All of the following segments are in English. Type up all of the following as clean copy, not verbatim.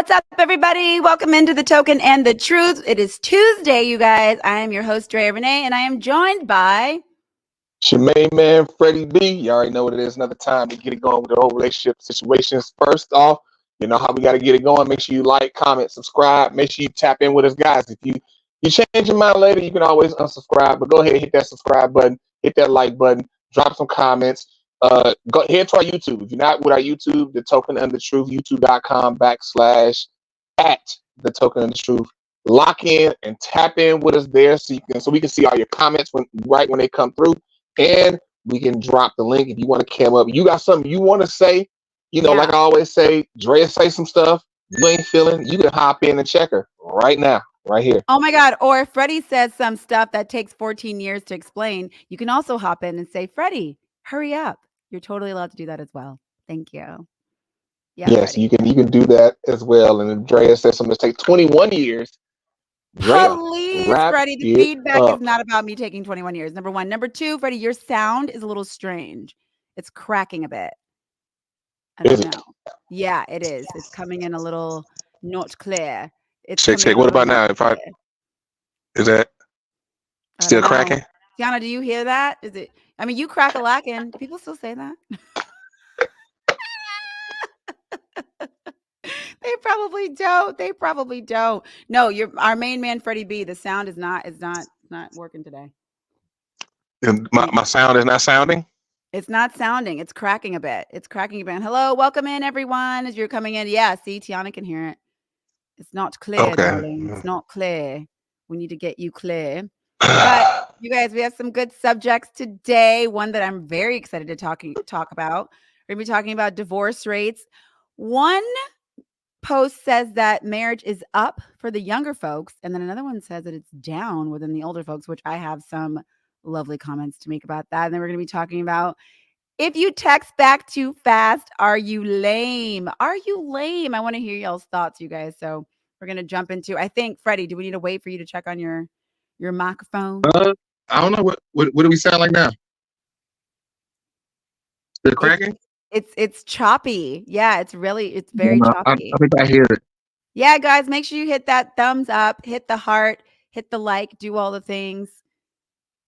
What's up, everybody? Welcome into The Token and the Truth. It is Tuesday, you guys. I am your host, Drea Renee, and I am joined by... It's your main man, Freddie B. You already know what it is. Another time to get it going with the whole relationship situations. First off, you know how we got to get it going. Make sure you like, comment, subscribe. Make sure you tap in with us, guys. If you change your mind later, you can always unsubscribe. But go ahead and hit that subscribe button, hit that like button, drop some comments. Go ahead to our YouTube. If you're not with our YouTube, The Token and the Truth, youtube.com/ at The Token and the Truth. Lock in and tap in with us there so we can see all your comments right when they come through. And we can drop the link if you want to come up. You got something you want to say, like I always say, Drea say some stuff you ain't feeling, you can hop in and check her right now, right here. Oh my God. Or if Freddie says some stuff that takes 14 years to explain, you can also hop in and say, Freddie, hurry up. You're totally allowed to do that as well. Thank you. Yeah, yes, Freddie. You can do that as well. And if Drea says something that takes 21 years, please, Freddie, the feedback is not about me taking 21 years. Number one. Number two, Freddie, your sound is a little strange. It's cracking a bit. I don't know. Yeah, it is. It's coming in a little not clear. It's check. What about now? Is that still cracking? Tiana, do you hear that? Is it? I mean, you crack-a-lackin'. Do people still say that? They probably don't. No, our main man, Freddie B. The sound is not working today. My sound is not sounding? It's not sounding. It's cracking a bit. Hello, welcome in, everyone. As you're coming in. Yeah, see, Tiana can hear it. It's not clear, darling. It's not clear. We need to get you clear. But you guys, we have some good subjects today. One that I'm very excited to talk about. We're going to be talking about divorce rates. One post says that marriage is up for the younger folks, and then another one says that it's down within the older folks, which I have some lovely comments to make about that. And then we're going to be talking about, if you text back too fast, are you lame? Are you lame? I want to hear y'all's thoughts, you guys. So we're going to jump into, I think, Freddie, do we need to wait for you to check on your microphone? I don't know. What do we sound like now? Still cracking? It's choppy. Yeah, it's very choppy. I think I hear it. Yeah, guys, make sure you hit that thumbs up, hit the heart, hit the like, do all the things.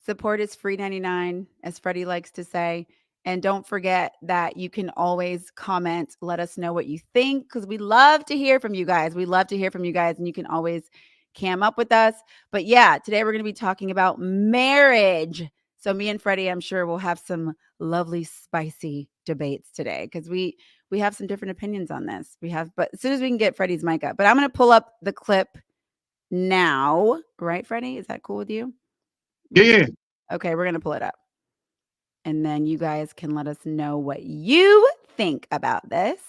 Support is free 99, as Freddie likes to say. And don't forget that you can always comment, let us know what you think, because we love to hear from you guys. And you can always cam up with us. But yeah, today we're going to be talking about marriage. So me and Freddie, I'm sure we'll have some lovely, spicy debates today, because we have some different opinions on this. But as soon as we can get Freddie's mic up. But I'm going to pull up the clip now. Right, Freddie? Is that cool with you? Yeah. Okay, we're going to pull it up. And then you guys can let us know what you think about this.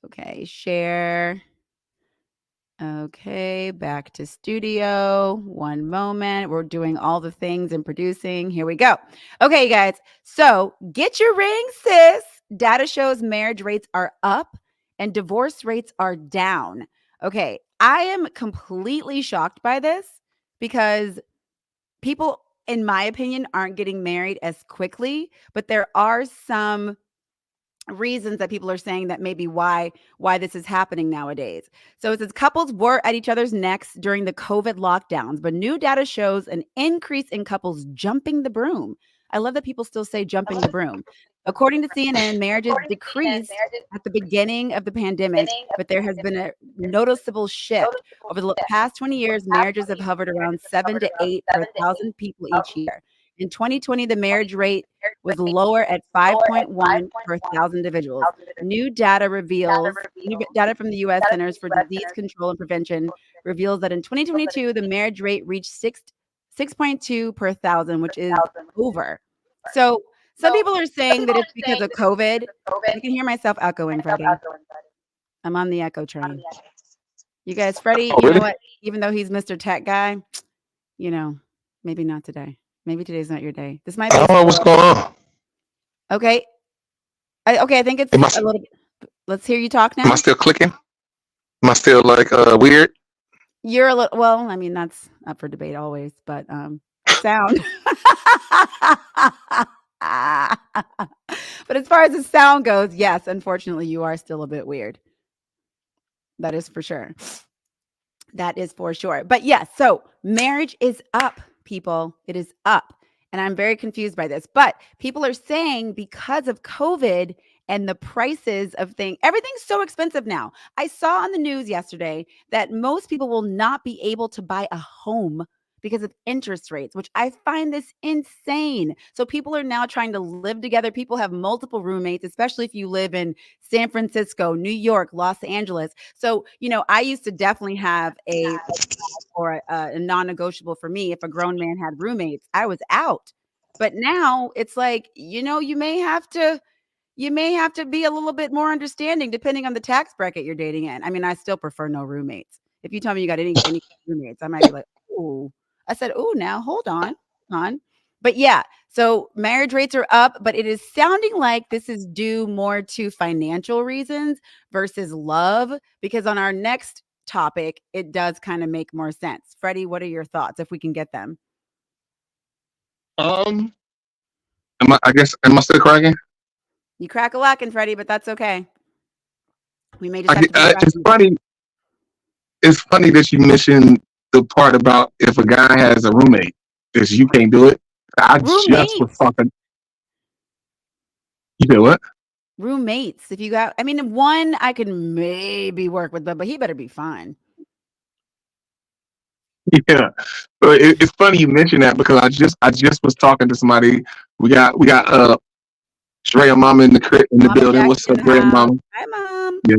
Okay, share. Okay, back to studio. One moment. We're doing all the things and producing. Here we go. Okay, you guys. So get your ring, sis. Data shows marriage rates are up and divorce rates are down. Okay, I am completely shocked by this because people, in my opinion, aren't getting married as quickly, but there are some reasons that people are saying that maybe why this is happening nowadays. So it says couples were at each other's necks during the COVID lockdowns, but new data shows an increase in couples jumping the broom. I love that people still say jumping the broom. According to CNN, marriages decreased at the beginning of the pandemic, but there has been a noticeable shift. Over the past 20 years, marriages have hovered around 7 to 8 per 1,000 people each year. In 2020, the marriage rate was lower at 5.1 per 1,000 individuals. New data from the U.S. Centers for Disease Control and Prevention reveals that in 2022, the marriage rate reached 6.2 per 1,000, which is over. So some people are saying that it's because of COVID. I can hear myself echoing, Freddie. I'm on the echo train. You guys, Freddie, you know what? Even though he's Mr. Tech guy, maybe not today. Maybe today's not your day. This might be. I don't know what's going on. Okay. I think it's a little bit. Let's hear you talk now. Am I still clicking? Am I still weird? You're a little, well, I mean, that's up for debate always, but sound. But as far as the sound goes, yes, unfortunately, you are still a bit weird. That is for sure. That is for sure. But yes, so marriage is up, people. It is up. And I'm very confused by this. But people are saying because of COVID and the prices of things, everything's so expensive now. I saw on the news yesterday that most people will not be able to buy a home because of interest rates, which I find this insane. So people are now trying to live together. People have multiple roommates, especially if you live in San Francisco, New York, Los Angeles. So, I used to definitely have a or a non-negotiable for me. If a grown man had roommates, I was out. But now it's like, you may have to be a little bit more understanding depending on the tax bracket you're dating in. I mean, I still prefer no roommates. If you tell me you got any roommates, I might be like, "Ooh." I said, "Ooh, now hold on." But yeah, so marriage rates are up, but it is sounding like this is due more to financial reasons versus love, because on our next topic, it does kind of make more sense. Freddie, what are your thoughts if we can get them? Um, am I still cracking? You crack a lacking, Freddie, but that's okay. We may just have to distract It's you. funny. It's funny that you mentioned the part about if a guy has a roommate, is you can't do it. I just was Roommates. talking. You know what? Roommates. If you got, I mean, one I could maybe work with, but he better be fine. Yeah. So it's funny you mentioned that because I just was talking to somebody. We got Shreya Mama in the Mama building. Jack's What's in up, the Shreya house. Mama? Hi, mom. Yeah.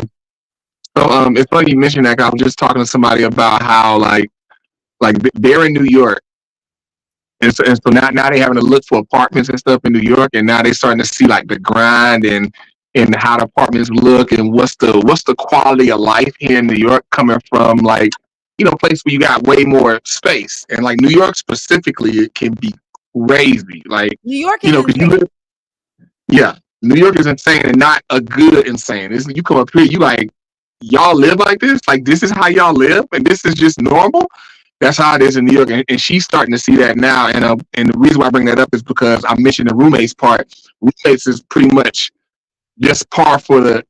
So it's funny you mentioned that 'cause I was just talking to somebody about how they're in New York. And so now they having to look for apartments and stuff in New York, and now they starting to see like the grind and how the apartments look and what's the quality of life here in New York coming from like place where you got way more space, and like New York specifically it can be crazy like New York is because you insane. live yeah, New York is insane and not a good insane. You come up here, you like y'all live like this, like this is how y'all live, and this is just normal. That's how it is in New York, and she's starting to see that now. And the reason why I bring that up is because I mentioned the roommates part. Roommates is pretty much just par for the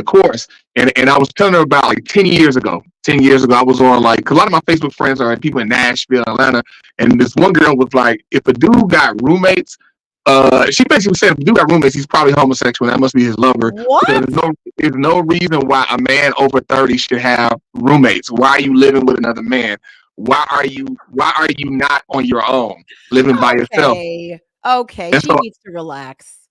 course. And I was telling her about like 10 years ago. 10 years ago, I was on like 'cause a lot of my Facebook friends are people in Nashville, Atlanta, and this one girl was like, if a dude got roommates, she basically said if a dude got roommates, he's probably homosexual. And that must be his lover because What? there's no reason why a man over 30 should have roommates. Why are you living with another man? Why are you not on your own living by yourself? Okay. Okay. And She so needs to relax.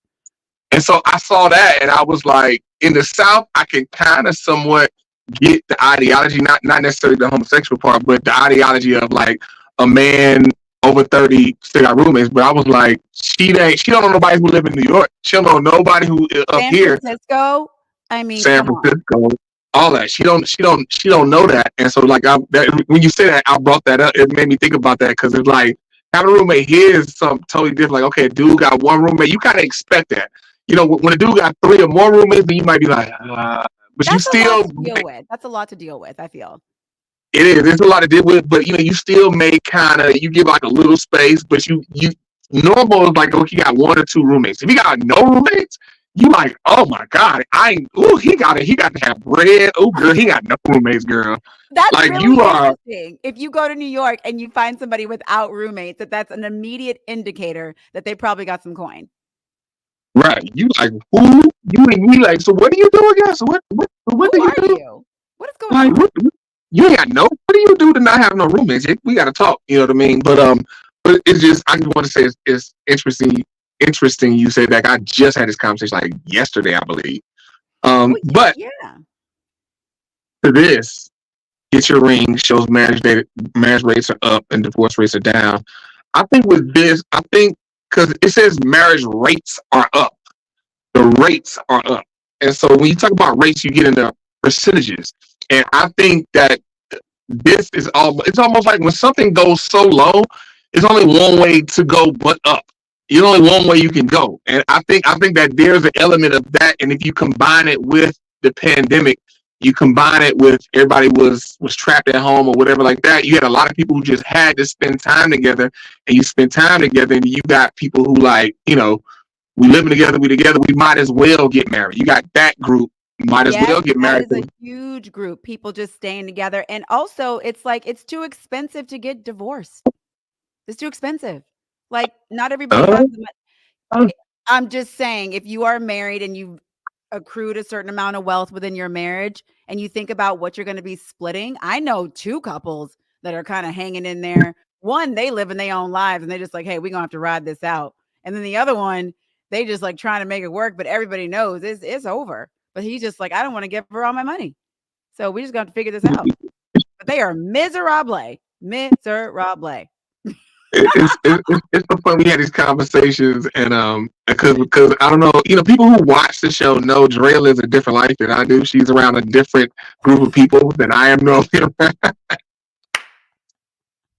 and so I saw that and I was like, in the South, I can kind of somewhat get the ideology, not necessarily the homosexual part, but the ideology of like a man over 30 still got roommates. But I was like, she don't know nobody who live in New York. She don't know nobody who up San here, Francisco. I mean, San come on. Francisco, all that. She don't know that. And so like when you say that, I brought that up. It made me think about that because it's like having a roommate here is something totally different. Like, okay, dude got one roommate. You kind of expect that. When a dude got three or more roommates, then you might be like, but you That's a lot still, to deal with. That's a lot to deal with, I feel. it is. There's a lot to deal with, but you still may kind of you give like a little space, but you normal is like okay, you got one or two roommates. If you got no roommates, you like, oh my god, he got to have bread. Oh girl, he got no roommates, girl. That's Like really you are interesting. If you go to New York and you find somebody without roommates, that's an immediate indicator that they probably got some coin. right. You like who? You and me like. So what do you do again? So what Who do you are do? you? What is going Like on? you ain't got no. What do you do to not have no roommates? We got to talk. You know what I mean? But it's just I just want to say it's interesting. Interesting. You said that I just had this conversation like yesterday, I believe. Oh, But yeah. to this, get your ring shows marriage rates are up and divorce rates are down. I think with this, because it says marriage rates are up, the rates are up, and so when you talk about rates, you get into percentages, and I think that this is all. It's almost like when something goes so low, it's only one way to go but up. There's only one way you can go, and I think that there's an element of that. And if you combine it with the pandemic, you combine it with everybody was trapped at home or whatever like that. You had a lot of people who just had to spend time together, and you spend time together, and you got people who like we living together, we might as well get married. You got that group, Might as Yes, well get that married. is a huge group, people just staying together, and also, it's like, it's too expensive to get divorced. It's too expensive. Like, not everybody Uh, has the uh, I'm just saying, if you are married and you've accrued a certain amount of wealth within your marriage and you think about what you're gonna be splitting, I know 2 couples that are kinda hanging in there. One, they live in their own lives and they're just like, "Hey, we're gonna have to ride this out." And then the other one, they just, like, trying to make it work, but everybody knows it's over. But he's just like, "I don't wanna give her all my money. So we just gonna have to figure this out." But they are miserable. Miserable. it's so fun we had these conversations and because I don't know, people who watch the show know Dre lives a different life than I do. She's around a different group of people than I am normally around.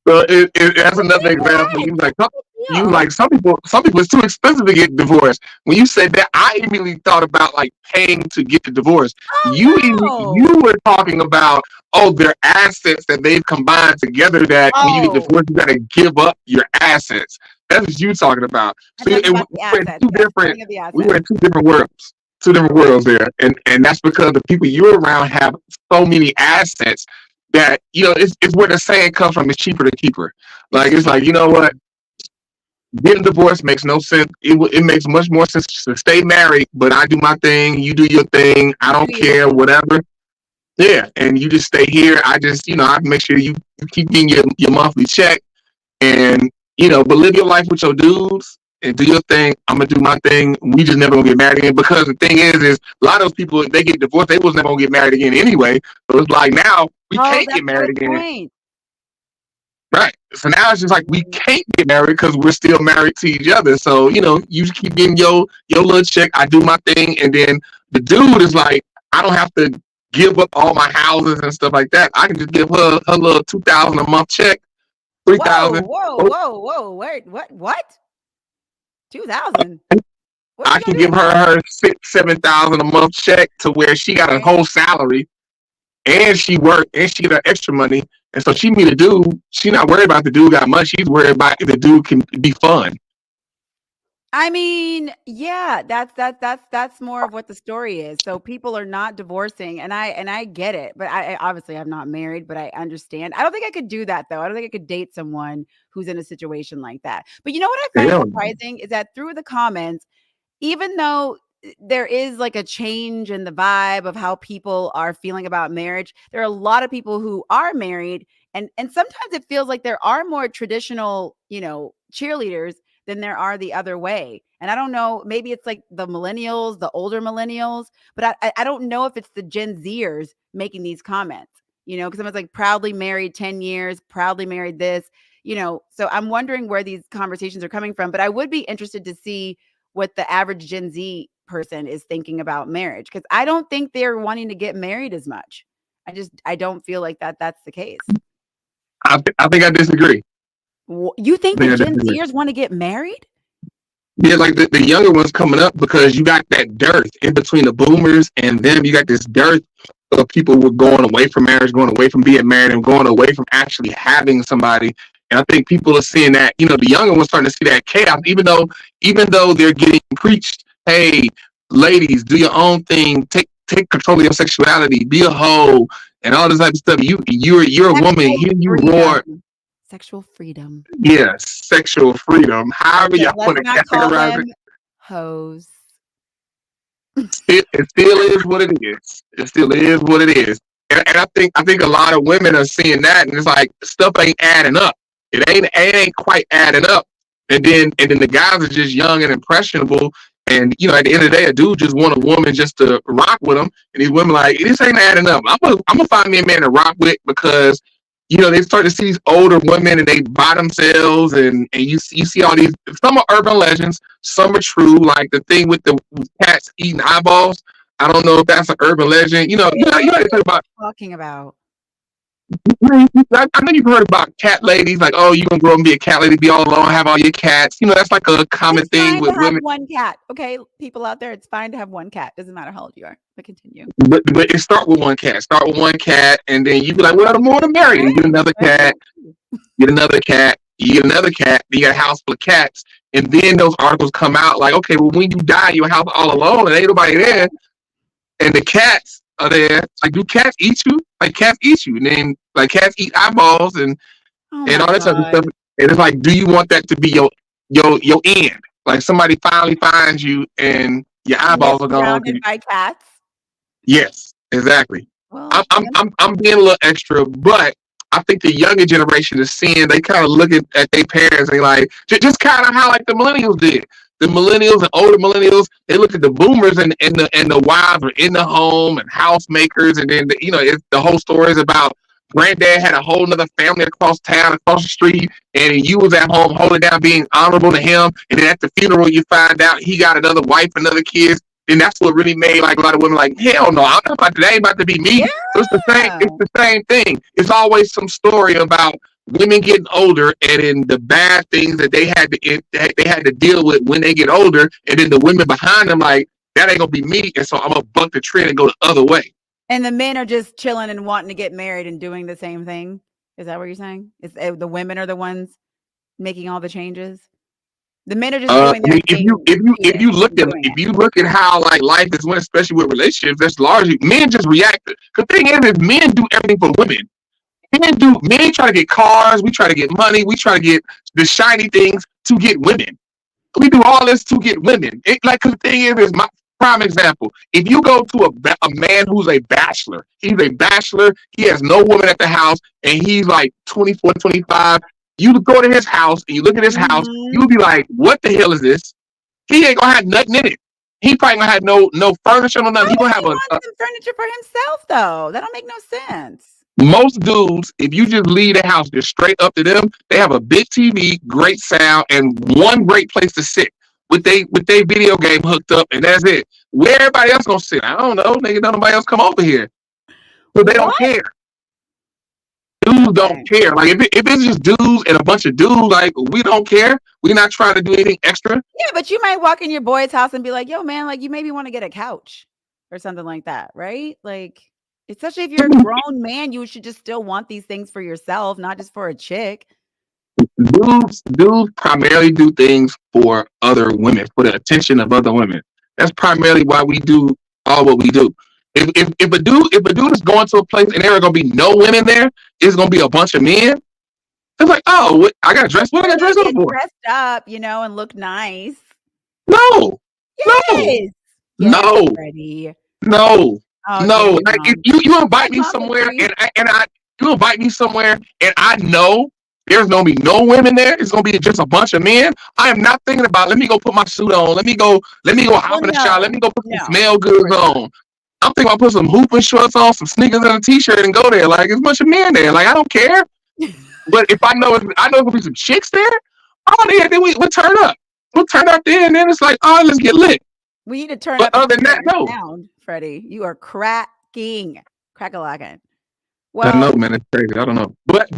So that's What another do you example. mean? You What's like the big you deal? like some people it's too expensive to get divorced. When you said that, I immediately thought about like paying to get the divorce. You Oh, no. were talking about, oh, their assets that they've combined together. That when you get Oh, divorced, you got to give up your assets. That's what you talking about. I'm So talking about the we're in assets. two Yes, different speaking of the we were assets. in two different worlds. Two different worlds there, and that's because the people you're around have so many assets that it's where the saying comes from. It's cheaper to keep her. It's Like it's like, cheaper. you know what? Getting divorced makes no sense. It makes much more sense to stay married, but I do my thing, you do your thing. I You don't do your care, thing. whatever. Yeah, and you just stay here. I just, I make sure you keep getting your monthly check, and but live your life with your dudes and do your thing. I'm gonna do my thing. We just never gonna get married again, because the thing is a lot of those people, if they get divorced, they was never gonna get married again anyway. So it's like now we Oh, can't get that's a married good again. point. Right. So now it's just like we Mm. can't get married because we're still married to each other. So, you just keep getting your little check. I do my thing. And then the dude is like, I don't have to give up all my houses and stuff like that. I can just give her little 2,000 a month check, Whoa, 3,000. whoa, whoa, whoa. Wait, what? 2,000? What I she can gonna do give with that? her 7,000 a month check to where she got a Okay. whole salary, and she worked and she get her extra money. And so she meet a dude. She not worried about the dude got money. She's worried about if the dude can be fun. I mean, yeah, that's more of what the story is. So people are not divorcing, and I get it, but I obviously I'm not married, but I understand. I don't think I could do that though. I don't think I could date someone who's in a situation like that. But you know what I find Hell no. surprising is that through the comments, even though there is like a change in the vibe of how people are feeling about marriage, there are a lot of people who are married, and sometimes it feels like there are more traditional, cheerleaders than there are the other way. And I don't know, maybe it's like the millennials, the older millennials, but I don't know if it's the Gen Zers making these comments, because someone's like proudly married 10 years, proudly married this, so I'm wondering where these conversations are coming from. But I would be interested to see what the average Gen Z person is thinking about marriage, because I don't think they're wanting to get married as much. I don't feel like that's the case. I think I disagree. You think I think that I Gen disagree. Zers want to get married? Yeah, like the younger ones coming up, because you got that dearth in between the boomers and them. You got this dearth of people who are going away from marriage, going away from being married, and going away from actually having somebody. And I think people are seeing that. The younger ones starting to see that chaos, even though they're getting preached, hey, ladies, do your own thing, take control of your sexuality, be a hoe, and all this type of stuff. You're a woman. Sexual Here you roar. freedom. Sexual freedom. Yeah, sexual freedom. However Okay, y'all let's want to not call categorize them it. hoes. It still is what it is. It still is what it is. And I think a lot of women are seeing that, and it's like stuff ain't adding up. It ain't quite adding up. And then the guys are just young and impressionable. And at the end of the day, a dude just want a woman just to rock with him. And these women like, this ain't adding up. I'm gonna find me a man to rock with, because they start to see these older women and they buy themselves, and you see all these. Some are urban legends, some are true. Like the thing with the cats eating eyeballs. I don't know if that's an urban legend. You know, they talk about. Talking about. I know you've heard about cat ladies, like, oh, you're gonna grow up and be a cat lady, be all alone, have all your cats. That's like a common It's thing fine with to have women. one cat. Okay, people out there, it's fine to have one cat. Doesn't matter how old you are. But continue. But it start with one cat. Start with one cat, and then you be like, well, the more the merrier. You get another There you cat, go. get another cat, you get another cat, you got a house full of cats. And then those articles come out like, okay, well, when you die, your house all alone and ain't nobody there. and the cats are there. Like, do cats eat you? Like, cats eat you, and then like cats eat eyeballs Oh and my all that type of God. stuff. And it's like, do you want that to be your end? Like somebody finally finds you and your You get eyeballs are gone. surrounded by cats. Yes, exactly. I'm Well, I'm I'm I'm being a little extra, but I think the younger generation is seeing. They kind of look at their parents and like just kind of how like the millennials did. The millennials and older millennials, they look at the boomers and the wives are in the home and housemakers, and then the whole story is about granddad had a whole nother family across town, across the street, and you was at home holding down, being honorable to him, and then at the funeral you find out he got another wife, another kids, and that's what really made like a lot of women like, hell no, I'm not about to, that ain't about to be me. So it's the same. yeah. It's the same thing. It's always some story about women getting older and then the bad things that they had to deal with when they get older, and then the women behind them like that ain't gonna be me, and so I'm gonna buck the trend and go the other way. And the men are just chilling and wanting to get married and doing the same thing. Is that what you're saying? Is the women are the ones making all the changes? The men are just doing I their mean, if you thing, if you if cheating you look and at doing if it. you look at how like life is when, especially with relationships, that's largely men just react. The thing is men do everything for women. Men try to get cars, we try to get money, we try to get the shiny things to get women. We do all this to get women. Cause the thing is my prime example. If you go to a man who's a bachelor, he's a bachelor, he has no woman at the house, and he's like 24, 25. You go to his house and you look at his house, you Mhm. would be like, what the hell is this? He ain't gonna have nothing in it. He probably gonna have no furniture, no nothing. Why He gonna would have he want some furniture for himself, though? That don't make no sense. most dudes, if you just leave the house just straight up to them, they have a big TV, great sound, and one great place to sit with they video game hooked up, and that's it. Where everybody else gonna sit? I don't know. Nigga, nobody else come over here, so they don't What? care. Dudes don't Okay. care. Like if it's just dudes and a bunch of dudes, like we don't care. We're not trying to do anything extra. Yeah, but you might walk in your boy's house and be like, "Yo, man, like you maybe want to get a couch or something like that, right?" Like, especially if you're a grown man, you should just still want these things for yourself, not just for a chick. Dudes primarily do things for other women, for the attention of other women. That's primarily why we do all what we do. If a dude is going to a place and there are gonna be no women there, it's gonna be a bunch of men. It's like, oh, I got dressed. What I You're got gonna dressed up get for? dressed up, and look nice. No, no, Yes. Yes, no, Freddie. no, Oh, yeah, no. your Like if mom. you My invite me mom somewhere agrees. you invite me somewhere and I know there's gonna be no women there. It's gonna be just a bunch of men. I am not thinking about let me go put my suit on. Let me go Well, hop in the shower. Let no. me go put some No, smell of goods course not. on. I'm thinking about put some hooping shorts on, some sneakers and a t-shirt and go there. Like it's a bunch of men there. Like I don't care. But if I know it's gonna be some chicks there, oh yeah, then we'll turn up. We'll turn up there and then it's like, oh, let's get lit. We need to turn But up and other than turn up that, your no. sound, Freddie. You are cracking. Crack-a-lackin'. I know, Well, man, it's crazy. I don't know. But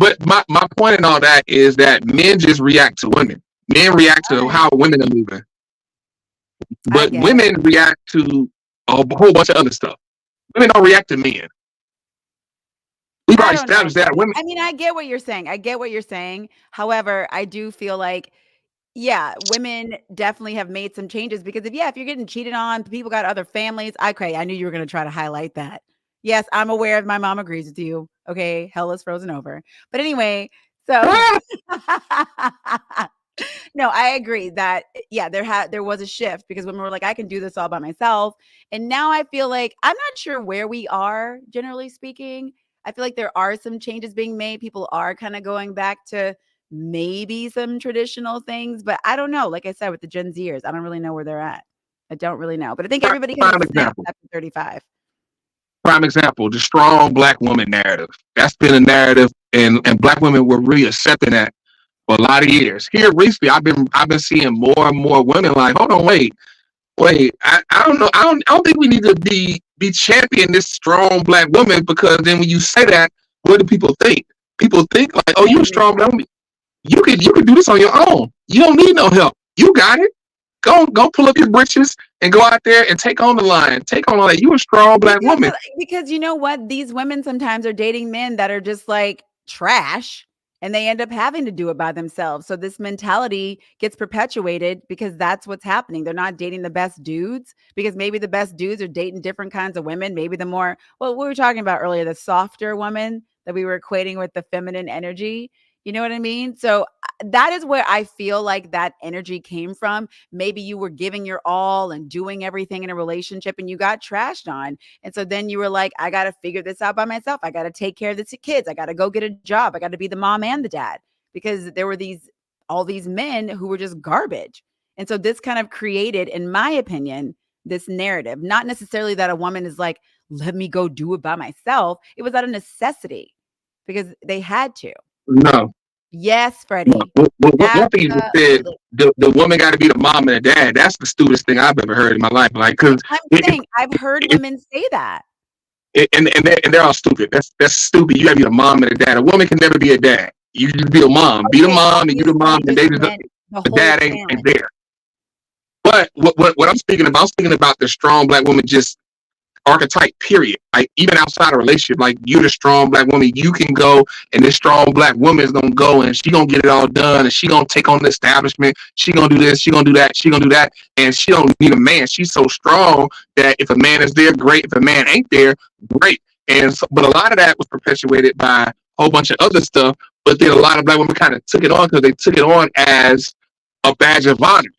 my point in all that is that men just react to women. Men react to alright. how women are moving. I But get it. women react to a whole bunch of other stuff. Women don't react to men. We've I already don't know, established that. Freddie. Women I mean, I get what you're saying. I get what you're saying. However, I do feel like, yeah, women definitely have made some changes because if you're getting cheated on, people got other families. Okay, I knew you were gonna try to highlight that. Yes, I'm aware of my mom agrees with you. Okay, hell is frozen over. But anyway, so no, I agree that yeah, there was a shift because women were like, I can do this all by myself. And now I feel like I'm not sure where we are, generally speaking. I feel like there are some changes being made. People are kind of going back to maybe some traditional things, but I don't know. Like I said, with the Gen Zers, I don't really know where they're at. I don't really know. But I think everybody kind of prime snaps example. after 35. Prime example, the strong black woman narrative. That's been a narrative and black women were really accepting that for a lot of years. Here recently I've been seeing more and more women like, hold on, wait, I don't know. I don't think we need to be championing this strong black woman because then when you say that, what do people think? People think like, oh, I you a agree, strong black Freddie. woman. You can do this on your own. You don't need no help. You got it. Go pull up your britches and go out there and take on the line. Take on all that. You a strong black woman. Because you know what? These women sometimes are dating men that are just like trash. and they end up having to do it by themselves. So this mentality gets perpetuated because that's what's happening. They're not dating the best dudes because maybe the best dudes are dating different kinds of women. Maybe the more, well, we were talking about earlier, the softer woman that we were equating with the feminine energy. You know what I mean? So that is where I feel like that energy came from. Maybe you were giving your all and doing everything in a relationship and you got trashed on. And so then you were like, I got to figure this out by myself. I got to take care of the kids. I got to go get a job. I got to be the mom and the dad because there were all these men who were just garbage. And so this kind of created, in my opinion, this narrative, not necessarily that a woman is like, let me go do it by myself. It was out of necessity because they had to. No. Yes, Freddie. One thing you just said, the woman got to be the mom and the dad. That's the stupidest thing I've ever heard in my life. Like, because I'm saying I've heard women say that, and they're all stupid. That's stupid. You got to be the mom and the dad. A woman can never be a dad. You just be a mom. Be the mom, and you the mom, and they just the dad ain't there. But what I'm speaking about the strong black woman, just archetype, period. Like, even outside a relationship, like, you're the strong black woman. You can go, and this strong black woman is gonna go, and she gonna get it all done, and she gonna take on the establishment. She gonna do this. She gonna do that. She gonna do that, and she don't need a man. She's so strong that if a man is there, great. If a man ain't there, great. And so, but a lot of that was perpetuated by a whole bunch of other stuff. But then a lot of black women kind of took it on because they took it on as a badge of honor.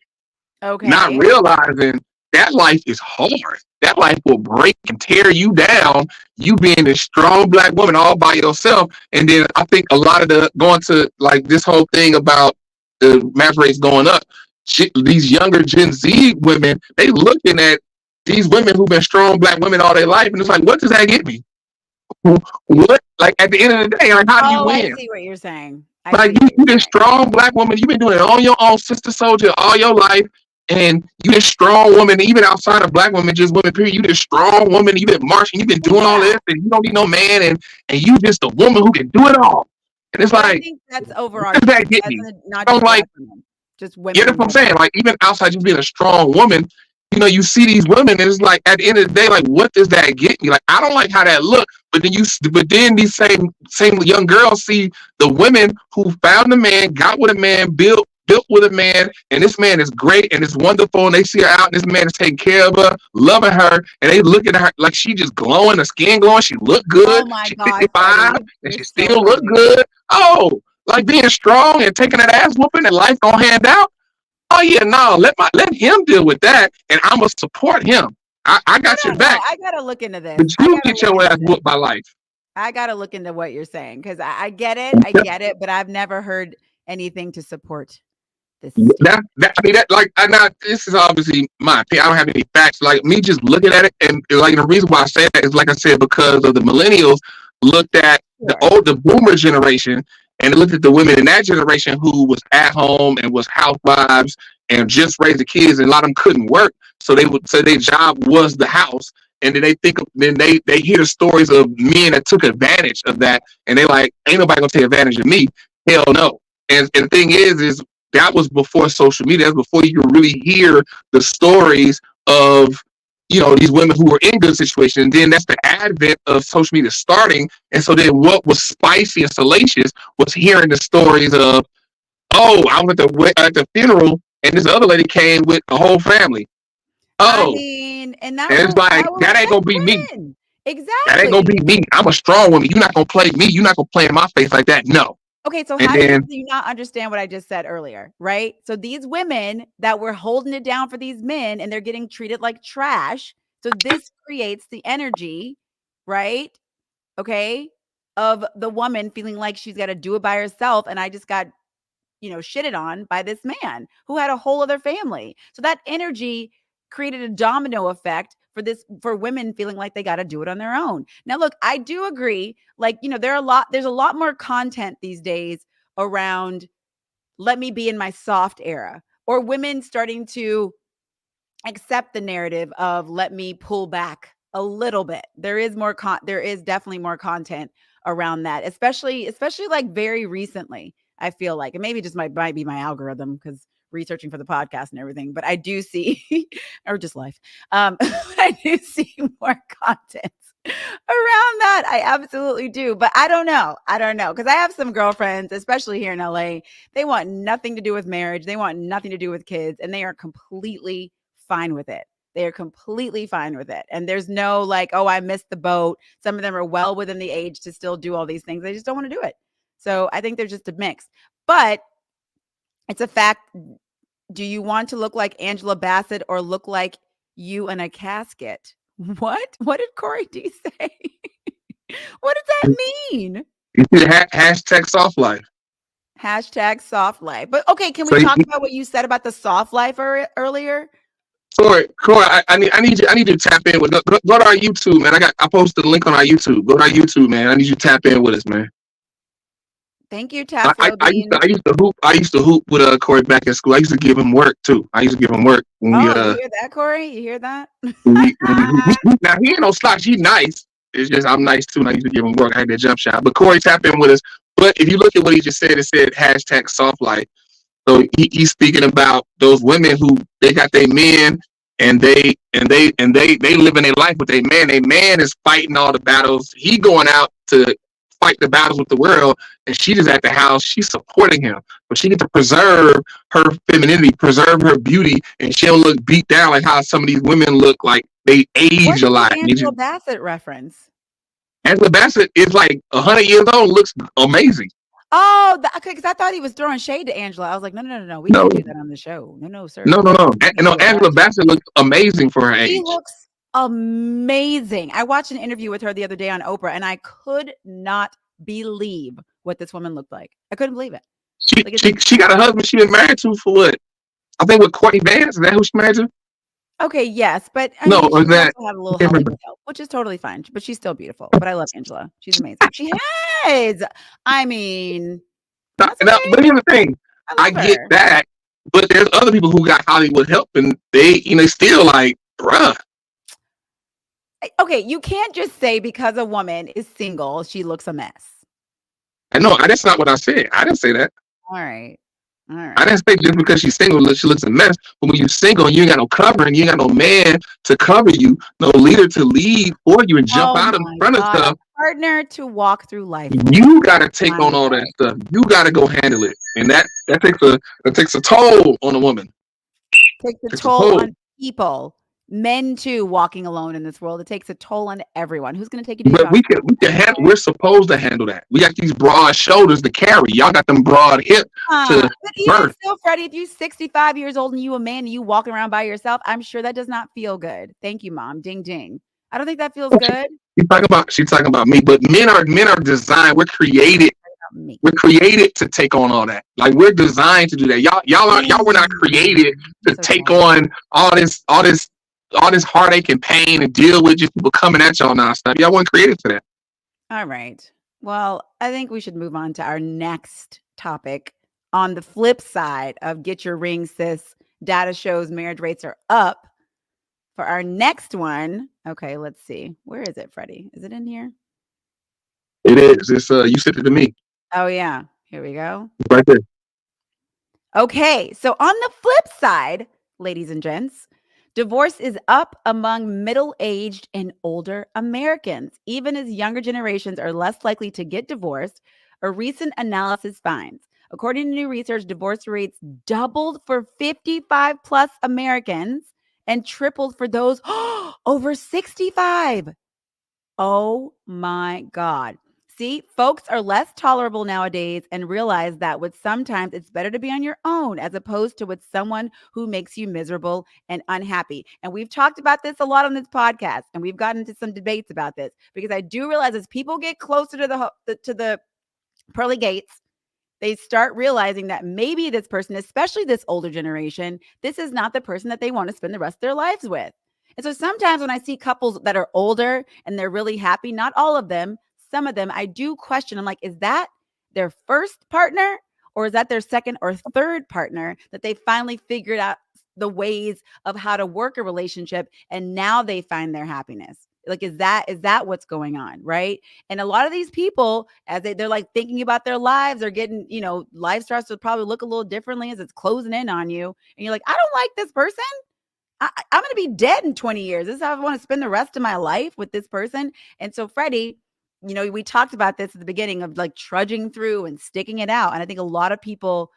Okay. Not realizing that life is hard. That life will break and tear you down. You being a strong black woman all by yourself. And then I think a lot of the going to like this whole thing about the marriage rates going up. These younger Gen Z women, they looking at these women who've been strong black women all their life, and it's like, what does that get me? What? Like, at the end of the day, like, how do you win? I see what you're saying. Like, you been strong black woman. You've been doing it on your own, sister soldier, all your life. And you this strong woman, even outside of black women, just women, period. You this strong woman, you been marching, you been doing all this, and you don't need no man, and you just a woman who can do it all. And it's like, I think that's overarching. Does that get me? Not just like, just women. You know what I'm saying? Like, even outside just being a strong woman, you know, you see these women, and it's like, at the end of the day, like, what does that get me? Like, I don't like how that look. But then these same young girls see the women who found a man, got with a man, built with a man, and this man is great and it's wonderful, and they see her out, and this man is taking care of her, loving her, and they look at her like she just glowing, her skin glowing, she look good, she's 55, and she still look good. Oh, like being strong and taking that ass whooping and life gonna hand out. Oh yeah, no, let him deal with that, and I'm gonna support him. I got your back. I gotta look into this. But you get your ass whooped by life. I gotta look into what you're saying because I get it, but I've never heard anything to support this. This is obviously my opinion. I don't have any facts. Like, me just looking at it, and like, the reason why I say that is, like I said, because of the millennials looked at the boomer generation, and looked at the women in that generation who was at home and was housewives and just raised the kids, and a lot of them couldn't work, so they would say their job was the house. And then they hear the stories of men that took advantage of that, and they like, ain't nobody gonna take advantage of me. Hell no. And the thing is that was before social media. That's before you could really hear the stories of, you know, these women who were in good situations. And then that's the advent of social media starting. And so then what was spicy and salacious was hearing the stories of, oh, I was at the funeral, and this other lady came with a whole family. Oh, I mean, and it's like, that ain't gonna be me. Exactly. That ain't gonna be me. I'm a strong woman. You're not gonna play me. You're not gonna play in my face like that. No. Okay, so how do you not understand what I just said earlier, right? So these women that were holding it down for these men, and they're getting treated like trash. So this creates the energy, right? Okay, of the woman feeling like she's got to do it by herself, and I just got, shitted on by this man who had a whole other family. So that energy created a domino effect for women feeling like they got to do it on their own. Now, look, I do agree. Like, there's a lot more content these days around let me be in my soft era, or women starting to accept the narrative of let me pull back a little bit. There is definitely more content around that, especially like very recently. I feel like, and maybe it just might be my algorithm because researching for the podcast and everything, but I do see, or just life, I do see more content that. I absolutely do. But I don't know. Because I have some girlfriends, especially here in LA, they want nothing to do with marriage. They want nothing to do with kids, and they are completely fine with it. They are completely fine with it. And there's no like, oh, I missed the boat. Some of them are well within the age to still do all these things. They just don't want to do it. So I think they're just a mix. But it's a fact. Do you want to look like Angela Bassett or look like you in a casket? What? What did Corey D say? What does that mean? You see the hashtag soft life. Hashtag soft life. But okay, can we So talk about what you said about the soft life earlier? Corey, I need you to tap in with go to our YouTube, man. I posted a link on our YouTube. Go to our YouTube, man. I need you to tap in with us, man. Thank you, Tafro. I used to hoop with Corey back in school. I used to give him work too. I used to give him work when you hear that, Corey? You hear that? Now he ain't no slouch. He nice. It's just I'm nice too, and I used to give him work. I had that jump shot. But Corey, tap in with us. But if you look at what he just said, it said hashtag soft life. So he's speaking about those women who they got their men and they living their life with their man. Their man is fighting all the battles. He going out to fight the battles with the world, and she just at the house. She's supporting him, but she gets to preserve her femininity, preserve her beauty, and she don't look beat down like how some of these women look like they age a lot. Angela Bassett reference. Angela Bassett is like 100 years old, looks amazing. Oh, because I thought he was throwing shade to Angela. I was like, no. We don't do that on the show. No, sir. No. Angela Bassett looks amazing for her age. She looks amazing. I watched an interview with her the other day on Oprah, and I could not believe what this woman looked like. I couldn't believe it. She got a husband she was married to for what? I think with Courtney Vance. Is that who she married to? Okay, yes, but I mean, she also have a little Hollywood help, which is totally fine. But she's still beautiful. But I love Angela. She's amazing. She has. I mean, but here's the thing. I get that, but there's other people who got Hollywood help, and they still like, bruh. Okay, you can't just say because a woman is single, she looks a mess. I know that's not what I said. I didn't say that. All right. I didn't say just because she's single, she looks a mess. But when you're single, you ain't got no covering, you ain't got no man to cover you, no leader to lead for you and jump out in front of stuff. Partner to walk through life. You got to take on all that stuff. You got to go handle it, and that takes a toll on a woman. Takes a toll on people. Men too, walking alone in this world. It takes a toll on everyone. Who's going to take you to But we can handle. We're supposed to handle that. We got these broad shoulders to carry. Y'all got them broad hips to birth. Still, Freddie, if you're 65 years old and you a man and you walking around by yourself, I'm sure that does not feel good. Thank you, Mom. Ding ding. I don't think that feels good. She's talking about me, but men are designed. We're created. We're created to take on all that. Like we're designed to do that. Y'all were not created to take on all this heartache and pain and deal with just people coming at y'all nonstop. Y'all weren't created for that. All right. Well, I think we should move on to our next topic. On the flip side of get your ring, sis, data shows marriage rates are up. For our next one, okay, let's see. Where is it, Freddie? Is it in here? It is. It's you sent it to me. Oh yeah. Here we go. Right there. Okay. So on the flip side, ladies and gents, divorce is up among middle-aged and older Americans, even as younger generations are less likely to get divorced. A recent analysis finds, according to new research, divorce rates doubled for 55 plus Americans and tripled for those over 65. Oh my God. See, folks are less tolerable nowadays and realize that sometimes it's better to be on your own as opposed to with someone who makes you miserable and unhappy. And we've talked about this a lot on this podcast, and we've gotten into some debates about this because I do realize as people get closer to the pearly gates, they start realizing that maybe this person, especially this older generation, this is not the person that they want to spend the rest of their lives with. And so sometimes when I see couples that are older and they're really happy, not all of them, some of them, I do question. I'm like, is that their first partner or is that their second or third partner that they finally figured out the ways of how to work a relationship and now they find their happiness? Like, is that what's going on? Right. And a lot of these people, as they're like thinking about their lives, are getting, life starts to probably look a little differently as it's closing in on you. And you're like, I don't like this person. I'm going to be dead in 20 years. This is how I want to spend the rest of my life with this person. And so, Freddie, we talked about this at the beginning of like trudging through and sticking it out. And I think a lot of people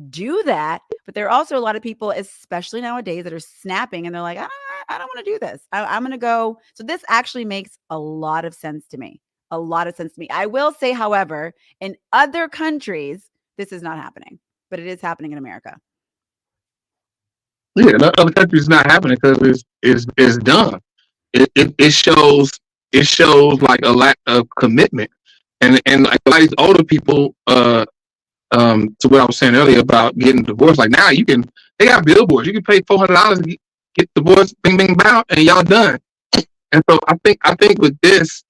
do that, but there are also a lot of people, especially nowadays, that are snapping and they're like, I don't want to do this. I'm going to go. So this actually makes a lot of sense to me. A lot of sense to me. I will say, however, in other countries, this is not happening, but it is happening in America. Yeah, in other countries, it's not happening because it's done. It shows like a lack of commitment, and like a lot of these older people, to what I was saying earlier about getting divorced. Like now, they got billboards. You can pay $400 and get divorced, bing bing bow, and y'all done. And so I think with this,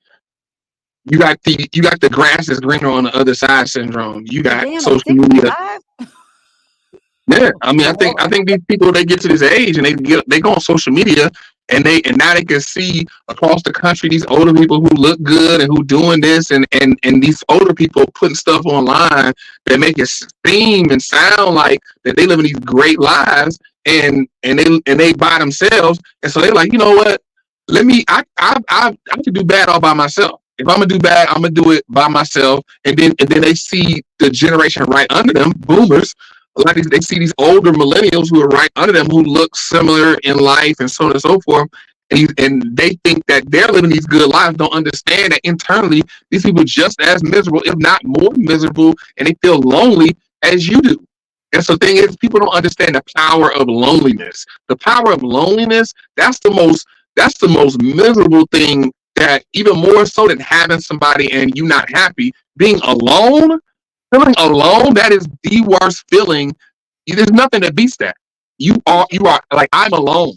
you got the grass is greener on the other side syndrome. You got social media. Yeah, I mean, I think these people, they get to this age and they go on social media and now they can see across the country these older people who look good and who doing this and these older people putting stuff online that make it seem and sound like that they living these great lives and they by themselves, and so they're like, you know what? I can do bad all by myself. If I'm gonna do bad, I'm gonna do it by myself, and then they see the generation right under them, boomers. Like they see these older millennials who are right under them who look similar in life and so on and so forth. And they think that they're living these good lives, don't understand that internally these people are just as miserable, if not more miserable, and they feel lonely as you do. And so the thing is, people don't understand the power of loneliness. The power of loneliness, that's the most miserable thing, that even more so than having somebody and you not happy, being alone. Feeling alone, that is the worst feeling. There's nothing that beats that. You are like, I'm alone.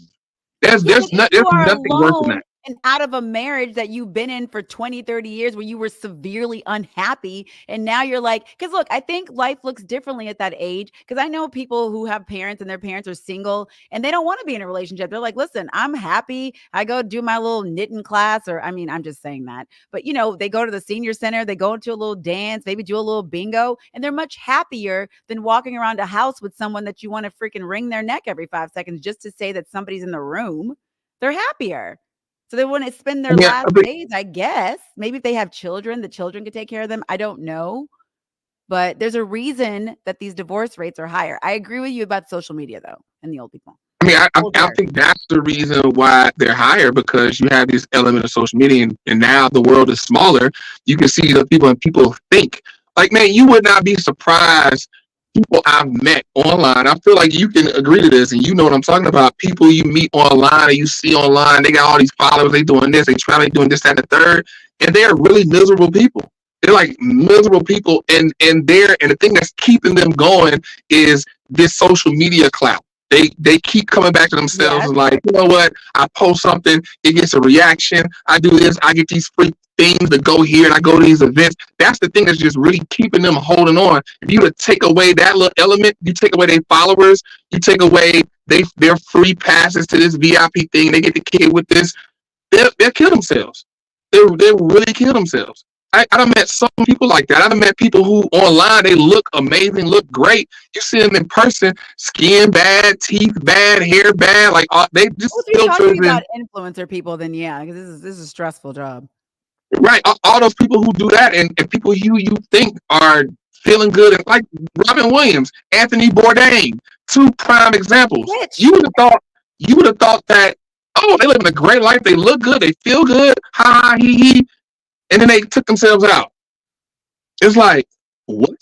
There's nothing worse than that. And out of a marriage that you've been in for 20, 30 years where you were severely unhappy. And now you're like, because look, I think life looks differently at that age. Because I know people who have parents and their parents are single and they don't want to be in a relationship. They're like, listen, I'm happy. I go do my little knitting class, or I mean, I'm just saying that. But they go to the senior center, they go into a little dance, maybe do a little bingo, and they're much happier than walking around a house with someone that you want to freaking wring their neck every 5 seconds just to say that somebody's in the room. They're happier. So they want to spend their last days, I guess. Maybe if they have children, the children can take care of them. I don't know. But there's a reason that these divorce rates are higher. I agree with you about social media, though, and the old people. I mean, I think that's the reason why they're higher, because you have this element of social media, and now the world is smaller. You can see the people, and people think. Like, man, you would not be surprised. People I've met online, I feel like you can agree to this, and you know what I'm talking about. People you meet online and you see online, they got all these followers, they doing this, they trying to doing this, that, and the third, and they're really miserable people. They're like miserable people, and the thing that's keeping them going is this social media clout. They keep coming back to themselves and like, you know what? I post something, it gets a reaction. I do this, I get these free things to go here, and I go to these events. That's the thing that's just really keeping them holding on. If you would take away that little element, you take away their followers, you take away their free passes to this VIP thing, they get to kick it with this, they'll kill themselves. They'll really kill themselves. I done met some people like that. I done met people who online, they look amazing, look great. You see them in person, skin bad, teeth bad, hair bad. Like they just. If you're talking about influencer people, then yeah, because this is a stressful job. Right, all those people who do that, and people you think are feeling good, and like Robin Williams, Anthony Bourdain, two prime examples. You would have thought that, oh, they living a great life, they look good, they feel good, ha ha he he. And then they took themselves out. It's like, what?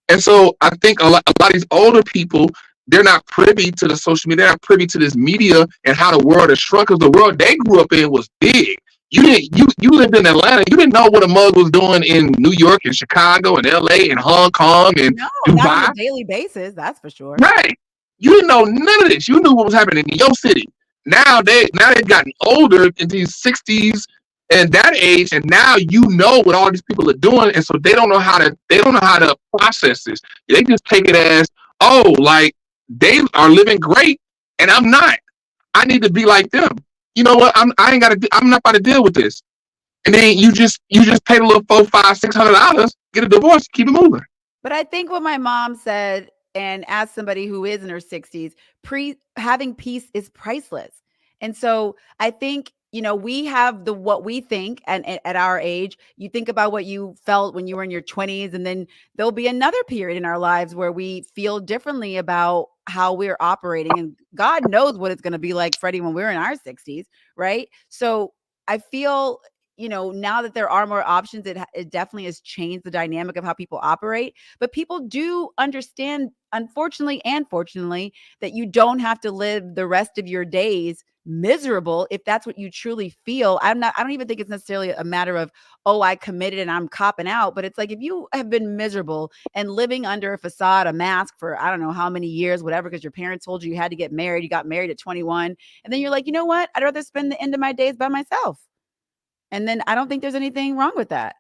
And so I think a lot of these older people, they're not privy to the social media, they're not privy to this media and how the world has shrunk, because the world they grew up in was big. You lived in Atlanta, you didn't know what a mug was doing in New York and Chicago and LA and Hong Kong and Dubai. Not on a daily basis, that's for sure. Right. You didn't know none of this. You knew what was happening in your city. Now they've gotten older in these 60s and that age, and now you know what all these people are doing, and so they don't know how to process this. They just take it as, oh, like they are living great, and I'm not. I need to be like them. You know what? I'm not about to deal with this. And then you just pay a little $400, $500, $600, get a divorce, keep it moving. But I think what my mom said and as somebody who is in her 60s, having peace is priceless. And so I think, we have the what we think, and at our age, you think about what you felt when you were in your 20s, and then there'll be another period in our lives where we feel differently about how we're operating. And God knows what it's going to be like, Freddie, when we're in our 60s, right? So I feel, now that there are more options, it definitely has changed the dynamic of how people operate. But people do understand, unfortunately and fortunately, that you don't have to live the rest of your days miserable if that's what you truly feel. I don't even think it's necessarily a matter of, oh, I committed and I'm copping out. But it's like, if you have been miserable and living under a facade, a mask for I don't know how many years, whatever, because your parents told you had to get married, you got married at 21, and then you're like, you know what? I'd rather spend the end of my days by myself. And then I don't think there's anything wrong with that.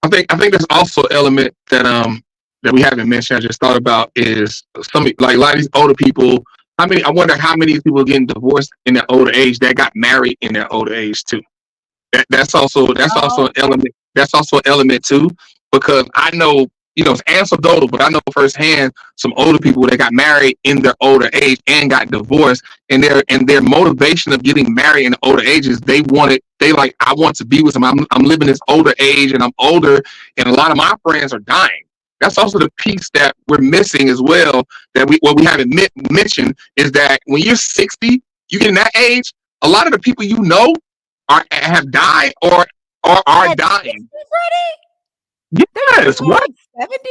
I think there's also an element that we haven't mentioned. I just thought about is some like a lot of these older people. I wonder how many people are getting divorced in their older age that got married in their older age too. That's also Oh, an element. That's also an element too, because I know it's anecdotal, but I know firsthand some older people that got married in their older age and got divorced, and their motivation of getting married in the older ages, they like, I want to be with them. I'm living this older age, and I'm older, and a lot of my friends are dying. That's also the piece that we're missing as well. That what we haven't mentioned is that when you're 60, you get in that age, a lot of the people have died or are at 60, dying. Freddie? There's Yes, people what? like 70?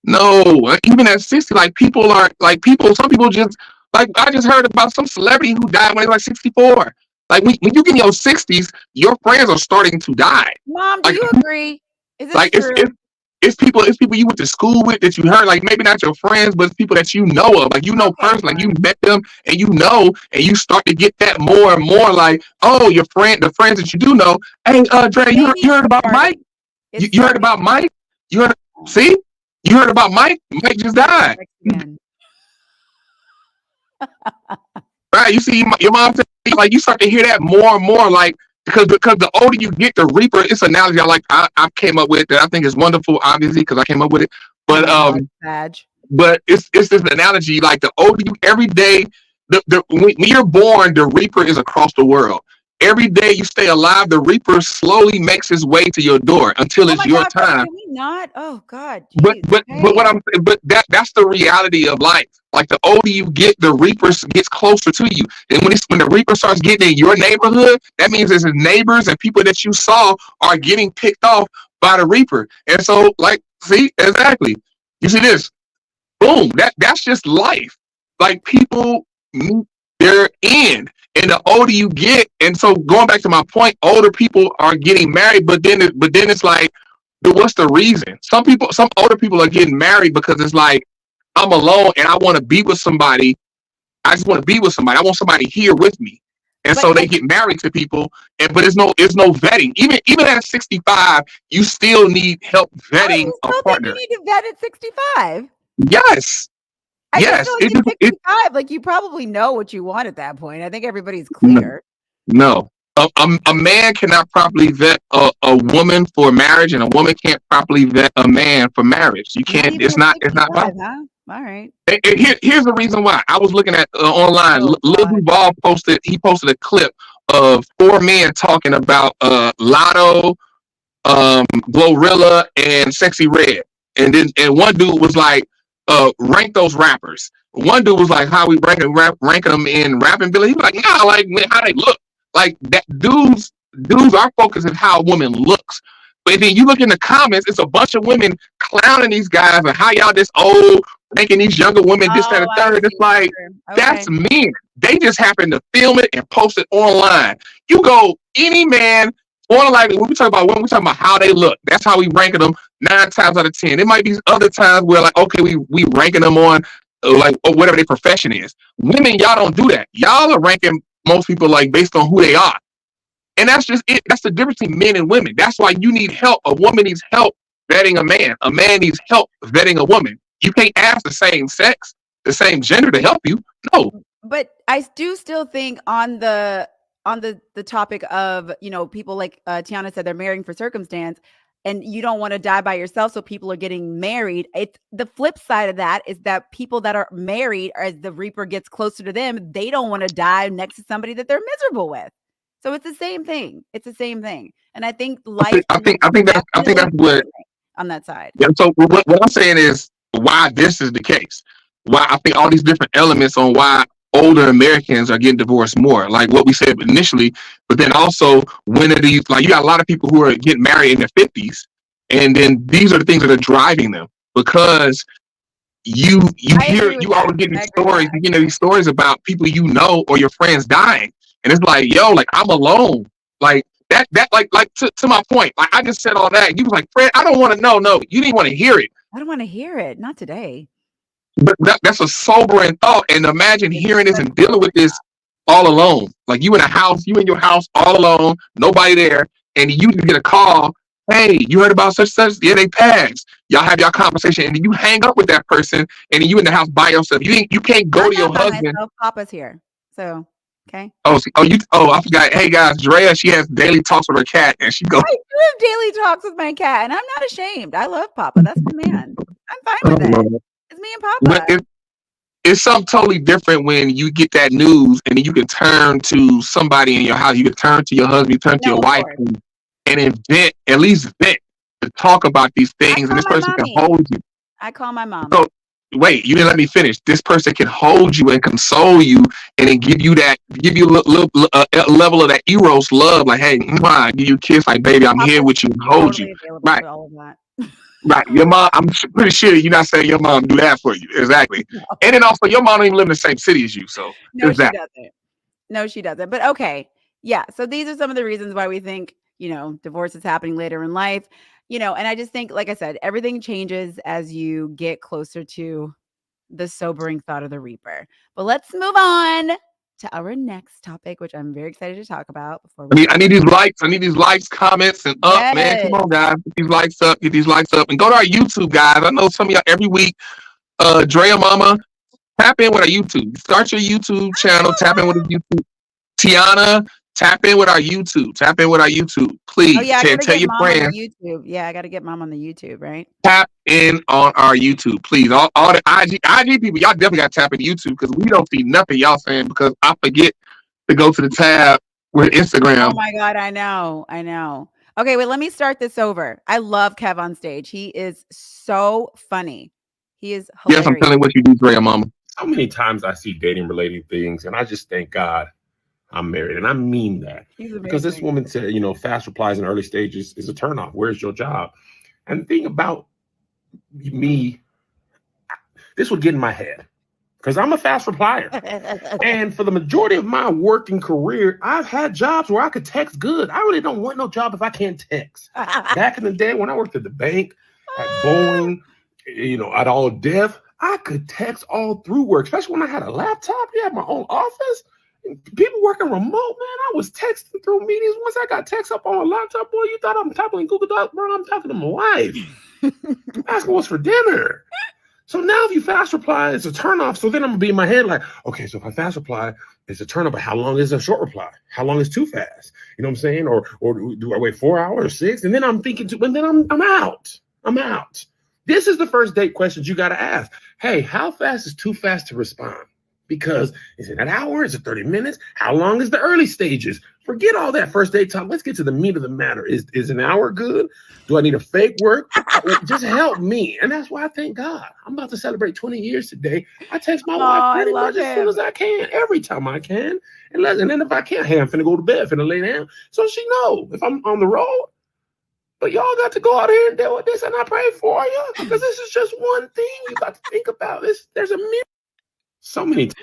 No, even at 60, like people are like people. Some people just like I just heard about some celebrity who died when they were like 64. Like when you get in your 60s, your friends are starting to die. Mom, do Like you agree? Is this like it's true? it's it's people you went to school with that you heard, like maybe not your friends, but it's people that you know of, like Okay, personally, like you fine. met them and and you start to get that more and more, like, oh, the friends that you do know. Hey, Dre, Maybe you heard it's about starting. Mike? You, It's you heard starting. about Mike? You heard? See, you heard about Mike? Mike just Freddie died. strikes again. Right? You see, your mom said, like, you start to hear that more and more, like, because the older you get, the reaper. It's an analogy I came up with that I think is wonderful, obviously, because I came up with it. Oh But my God, Badge. it's this analogy, like the older you, every day, when you're born, the reaper is across the world. Every day you stay alive, the reaper slowly makes his way to your door until Oh it's my your God, Freddie, time. can we not? Oh God, But jeez. but but what Okay. I'm but that's the reality of life. Like the older you get, the reaper gets closer to you. And when the reaper starts getting in your neighborhood, that means there's neighbors and people that you saw are getting picked off by the reaper. And so, like, see, exactly. You see this? Boom. That's just life. Like people meet their end. And the older you get, and so going back to my point, older people are getting married, but then it's like, but what's the reason? Some older people are getting married because it's like, I'm alone and I want to be with somebody. I just want to be with somebody. I want somebody here with me. And But so they get married to people, and but it's no vetting. Even at 65, you still need help oh, vetting you a still think you partner. need to vet at 65? Yes, I just feel yes. like at 65, like you probably know what you want at that point. I think everybody's No, clear. no. A man cannot properly vet a woman for marriage, and a woman can't properly vet a man for marriage. You Not can't. even It's at not. It's not 65, possible. huh? All right. Here's the reason why. I was looking at online. Oh Lil God. Duval posted. He posted a clip of four men talking about Lotto, Glorilla, and Sexy Red. And one dude was like, rank those rappers. One dude was like, how we ranking them in rap ability. He was like, nah, like how they look. Like that dudes, our focus is how a woman looks. But then you look in the comments, it's a bunch of women clowning these guys and how y'all this old, making these younger women this, that, Oh, and I third. It's see. like, Sure. that's Okay. men. They just happen to film it and post it online. You go, any man, or like when we talk about how they look, that's how we ranking them 9 times out of 10. It might be other times where like, okay, we ranking them on like whatever their profession is. Women, y'all don't do that. Y'all are ranking most people like based on who they are. And that's just it. That's the difference between men and women. That's why you need help. A woman needs help vetting a man. A man needs help vetting a woman. You can't ask the same sex, the same gender to help you. No. But I do still think on the topic of, people like Tiana said, they're marrying for circumstance. and you don't want to die by yourself, so people are getting married. It's the flip side of that is that people that are married, as the reaper gets closer to them, they don't want to die next to somebody that they're miserable with. So it's the same thing. It's the same thing. And I think life is I think definitely that's what. changing on that side. Yeah, so what I'm saying is why this is the case. Why I think all these different elements on why older Americans are getting divorced more, like what we said initially, but then also when are these, like you got a lot of people who are getting married in their 50s, and then these are the things that are driving them because you I hear agree with you that. always get I these agree with stories, that. you know, these stories about people you know or your friends dying, and it's like, yo, like I'm alone, like that like to my point, like I just said all that, and you was like, Fred, I don't want to know. No, you didn't want to hear it, I don't want to hear it. Not today. but that's a sobering thought. And imagine It's hearing this such and a dealing with sobering this all alone, like you in a house, you in your house all alone, nobody there, and you just get a call. Hey, you heard about such such? Yeah, they passed. Y'all have your conversation, and then you hang up with that person, and then you in the house by yourself. You can't go I'm to your not by husband. myself. Papa's here. So, okay. Oh, I forgot. Hey guys, Drea, she has daily talks with her cat, and she goes, I do have daily talks with my cat, and I'm not ashamed. I love Papa. That's my man. I'm fine oh, with it. Lord. It's me and But Papa. it's something totally different when you get that news, and then you can turn to somebody in your house. You can turn to your husband, you turn to No, your of wife, course. and vent, at least vent, to talk about these I things, and call this my person can mommy. hold you. I call my mom. So wait, you didn't let me finish. This person can hold you and console you, and then give you a level of that eros love, like, hey, give you a kiss, like, baby, I'm here Papa's with you, and hold you. totally available Right, for all of that. right. Your mom, I'm pretty sure you're not saying your mom do that for you. Exactly. And then also, your mom don't even live in the same city as you, so No, there's she that. doesn't. No, she doesn't. But okay. Yeah. So these are some of the reasons why we think, divorce is happening later in life. And I just think, like I said, everything changes as you get closer to the sobering thought of the Reaper. But let's move on to our next topic, which I'm very excited to talk about before we I go. need these likes. I need these likes, comments, and up, man. Come Yes. on, guys. Get these likes up. Get these likes up. And go to our YouTube, guys. I know some of y'all every week. Drea Mama, tap in with our YouTube. Start your YouTube channel. Tap in with the YouTube. Tiana, tap in with our YouTube. Tap in with our YouTube. Oh, Please yeah. I got to tell get your mom on the friends. YouTube. Yeah. I got to get mom on the YouTube, right? Tap in on our YouTube, please. All the IG people, y'all definitely got to tap into YouTube because we don't see nothing y'all saying because I forget to go to the tab with Oh Instagram. my God. I know. I know. Okay. Wait, let me start this over. I love Kev on stage. He is so funny. He is Yes, I'm hilarious. telling what you do, Drea Mama. So many times I see dating related things, and I just thank God I'm married, and I mean that He's because this amazing. woman said, fast replies in early stages is a turnoff. Where's your job? And the thing about me, this would get in my head because I'm a fast replier. And for the majority of my working career, I've had jobs where I could text good. I really don't want no job if I can't text. Back in the day when I worked at the bank, at Boeing, at All Dev, I could text all through work, especially when I had a laptop. You had my own office. People working remote, man. I was texting through meetings. Once I got text up on a laptop, boy, you thought I'm typing in Google Docs, bro. I'm talking to my wife, asking what's for dinner. So now if you fast reply, it's a turnoff. So then I'm gonna be in my head like, okay, so if I fast reply, it's a turnoff, but how long is a short reply? How long is too fast? You know what I'm saying? Or do I wait 4 hours or 6? And then I'm thinking, and then I'm out. I'm out. This is the first date questions you gotta ask. Hey, how fast is too fast to respond? Because is it an hour? Is it 30 minutes? How long is the early stages? Forget all that first date talk. Let's get to the meat of the matter. Is an hour good? Do I need a fake work? Just help me. And that's why I thank God. I'm about to celebrate 20 years today. I text my Oh, wife I pretty love much as soon as him. I can, every time I can. And then if I can't, hey, I'm finna go to bed, finna lay down. So she know if I'm on the road. But y'all got to go out here and deal with this, and I pray for you because this is just one thing you got to think about. There's a million, so many times.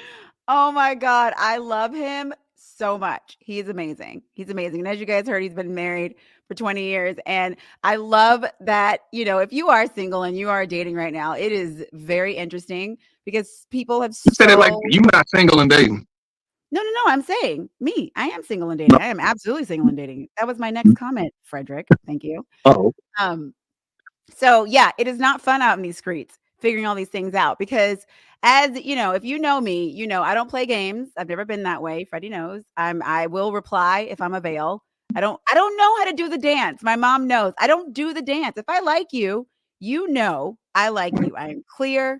Oh my God. I love him so much. He's amazing. He's amazing. And as you guys heard, he's been married for 20 years. And I love that, if you are single and you are dating right now, it is very interesting because people have You said it like so. you not single and dating. No, no, no. I'm saying me. I am single and No. dating. I am absolutely single and dating. That was my next comment, Frederick. Thank you. Oh, Um, So yeah, it is not fun out in these streets figuring all these things out because as if you know me, I don't play games. I've never been that way. Freddie knows. I will reply if I'm avail. I don't know how to do the dance. My mom knows. I don't do the dance. If I like you, you know I like you. I am clear.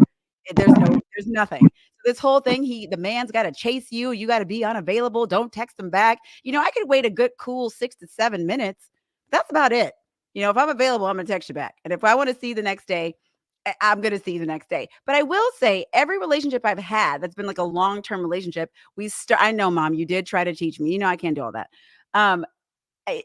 There's nothing. So this whole thing, the man's got to chase you. You got to be unavailable. Don't text him back. I could wait a good cool 6 to 7 minutes. That's about it. If I'm available, I'm going to text you back. And if I want to see the next day, I'm going to see you the next day. But I will say every relationship I've had that's been like a long-term relationship, I know, Mom, you did try to teach me. I can't do all that.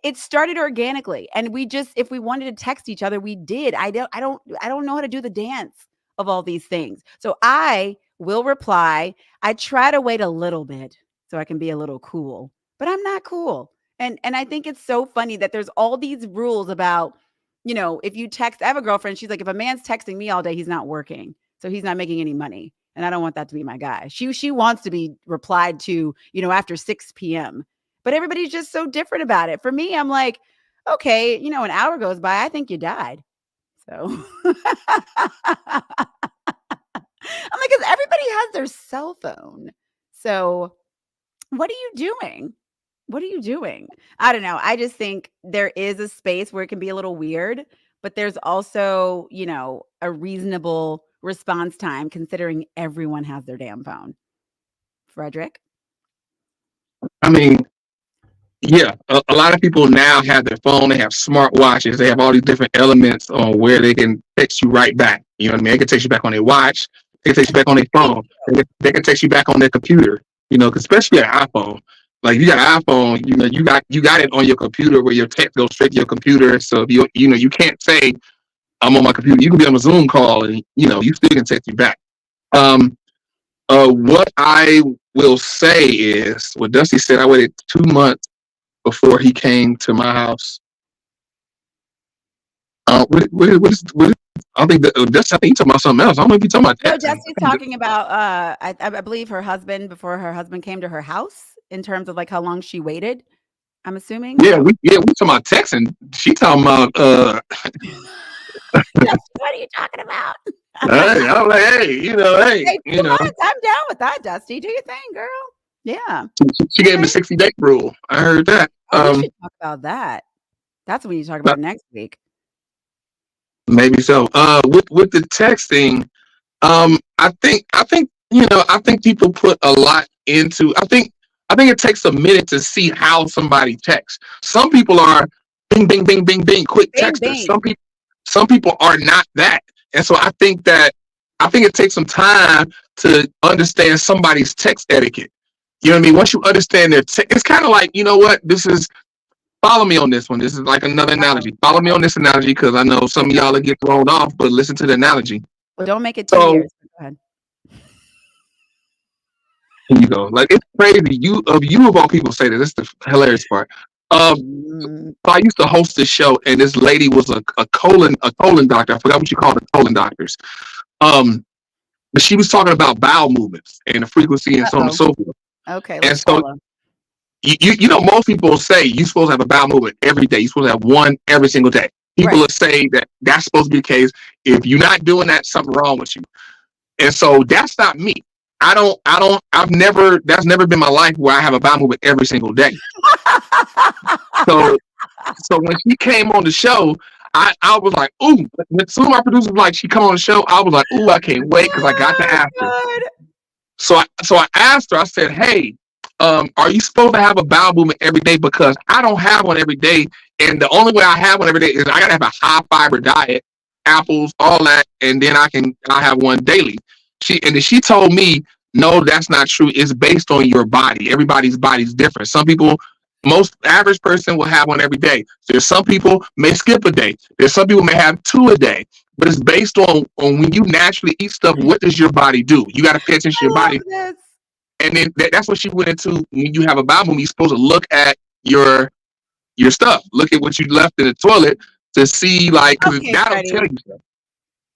It started organically, and if we wanted to text each other, we did. I don't know how to do the dance of all these things. So I will reply. I try to wait a little bit so I can be a little cool, but I'm not cool. And I think it's so funny that there's all these rules about, if you text, I have a girlfriend, she's like, if a man's texting me all day, he's not working. So he's not making any money. And I don't want that to be my guy. She wants to be replied to, after 6 p.m. But everybody's just so different about it. For me, I'm like, okay, an hour goes by, I think you died. So I'm like, because everybody has their cell phone. So what are you doing? What are you doing? I don't know. I just think there is a space where it can be a little weird, but there's also, a reasonable response time considering everyone has their damn phone. Frederick? I mean, yeah, a lot of people now have their phone. They have smartwatches. They have all these different elements on where they can text you right back. You know what I mean? They can text you back on their watch. They can text you back on their phone. They can text you back on their computer. Especially an iPhone. Like, you got an iPhone, you got it on your computer where your text goes straight to your computer. So if you can't say I'm on my computer. You can be on a Zoom call and you still can text you back. What I will say is what Dusty said. I waited 2 months before he came to my house. What I think Dusty, I think he's talking about something else. I don't know if he's talking about that. No, Dusty's talking about I believe her husband, before her husband came to her house, in terms of like how long she waited. I'm assuming. Yeah, we talking about texting. She talking about What are you talking about? Hey, I'm like, hey, I'm down with that, Dusty. Do your thing, girl. Yeah. She gave him the 60-day rule. I heard that. We should talk about that. That's when you talk about next week. Maybe so. With the texting, I think people put a lot into. I think it takes a minute to see how somebody texts. Some people are bing, bing, bing, bing, bing, quick texters. Some people are not that, and so I think it takes some time to understand somebody's text etiquette. You know what I mean? Once you understand their text, it's kind of like, you know what? Follow me on this one. This is like another analogy. Follow me on this analogy because I know some of y'all will get thrown off, but listen to the analogy. Well, don't make it 2 years. Go ahead. Here you go. Like, it's crazy. You of all people say this. This is the hilarious part. So I used to host this show, and this lady was a colon doctor. I forgot what you call the colon doctors. But she was talking about bowel movements and the frequency and so on and so forth. Okay. And so most people say you're supposed to have a bowel movement every day. You're supposed to have one every single day. People will say that that's supposed to be the case. If you're not doing that, something wrong with you. And so that's not me. That's never been my life where I have a bowel movement every single day. So when she came on the show, I was like, ooh. When some of my producers were like, she come on the show, I was like, ooh, I can't wait because I got to ask her. So I asked her, I said, hey, are you supposed to have a bowel movement every day? Because I don't have one every day. And the only way I have one every day is I got to have a high fiber diet, apples, all that. And then I have one daily. She told me, no, that's not true. It's based on your body. Everybody's body's different. Some people, most average person will have one every day. There's some people may skip a day. There's some people may have 2 a day. But it's based on when you naturally eat stuff, what does your body do? You got to pay attention to your body. This. And then that's what she went into. When you have a bowel movement, you're supposed to look at your stuff. Look at what you left in the toilet to see, like, because that'll tell you stuff.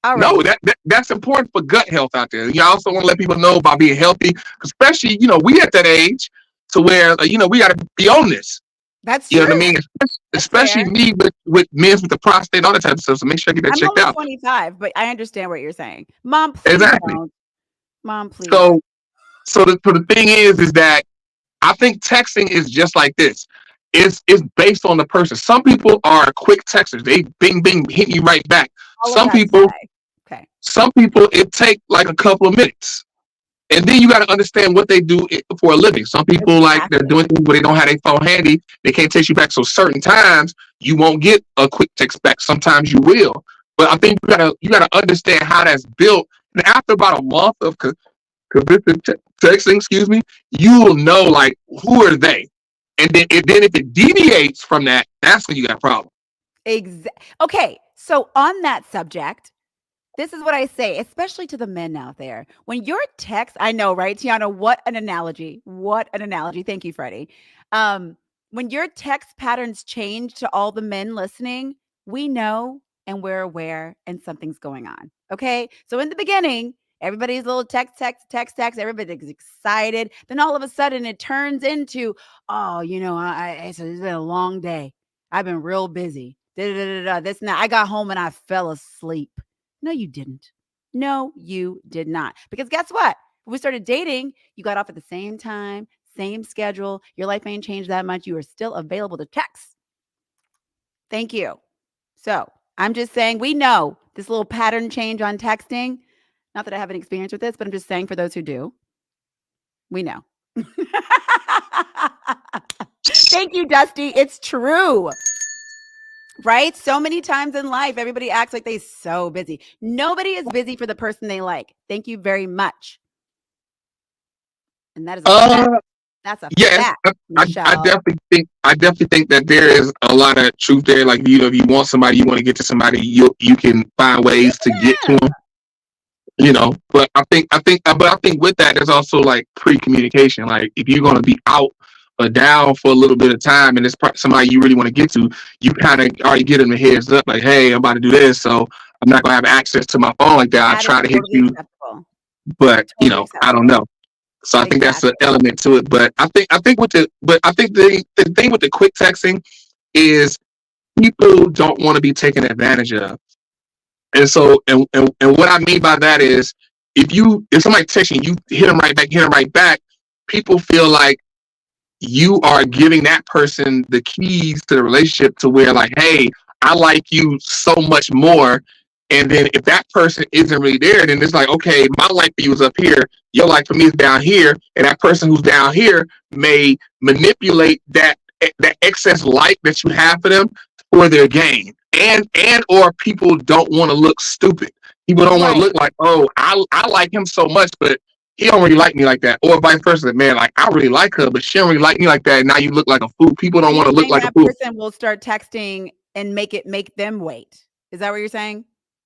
Right. No, that's important for gut health out there. You also want to let people know about being healthy, especially, we at that age to where, we got to be on this. That's true. You know what I mean? Especially me with men with the prostate and all that type of stuff. So make sure I get that checked out. I'm 25, but I understand what you're saying. Mom, please exactly. don't. Mom, please. So the thing is that I think texting is just like this. it's based on the person. Some people are quick texters. They bing bing hitting you right back. All of Some that people, say. Okay. some people it take like a couple of minutes. And then you got to understand what they do for a living. Some people like they're Exactly. doing things where they don't have their phone handy. They can't text you back. So certain times you won't get a quick text back. Sometimes you will. But I think you gotta understand how that's built. And after about a month of consistent texting, excuse me, you will know like who are they. And then if it deviates from that, that's when you got a problem. Okay. So on that subject, this is what I say, especially to the men out there. When your text, I know, right, Tiana? What an analogy! What an analogy! Thank you, Freddie. When your text patterns change to all the men listening, we know and we're aware, and something's going on. Okay, so in the beginning, everybody's a little text. Everybody's excited. Then all of a sudden, it turns into, oh, it's been a long day. I've been real busy. This now, I got home and I fell asleep. No, you didn't. No, you did not. Because guess what? When we started dating, you got off at the same time, same schedule. Your life ain't changed that much. You are still available to text. Thank you. So I'm just saying, we know this little pattern change on texting. Not that I have any experience with this, but I'm just saying for those who do, we know. Thank you, Dusty. It's true. Right? So many times in life, everybody acts like they're so busy. Nobody is busy for the person they like. Thank you very much. And that is a fact. That's a fact, I definitely think that there is a lot of truth there. Like, if you want somebody, you want to get to somebody, you can find ways to get to them. But I think with that, there's also like pre-communication. Like, if you're going to be out or down for a little bit of time and it's somebody you really want to get to, you kind of already get them a heads up, like, hey, I'm about to do this, so I'm not gonna have access to my phone like that. I try to hit you, but I don't know. So I think that's an element to it. But I think the thing with the quick texting is people don't want to be taken advantage of. And so and what I mean by that is if somebody texting you, hit them right back, people feel like you are giving that person the keys to the relationship to where like, hey, I like you so much more. And then if that person isn't really there, then it's like, okay, my like for you is up here, your like for me is down here, and that person who's down here may manipulate that excess like that you have for them for their gain. And or people don't want to look stupid. People don't want to look like, oh, I like him so much, but he don't really like me like that, or vice versa. Man, like I really like her, but she don't really like me like that. And now you look like a fool. People don't want to look like a fool. That person will start texting and make them wait. Is that what you're saying?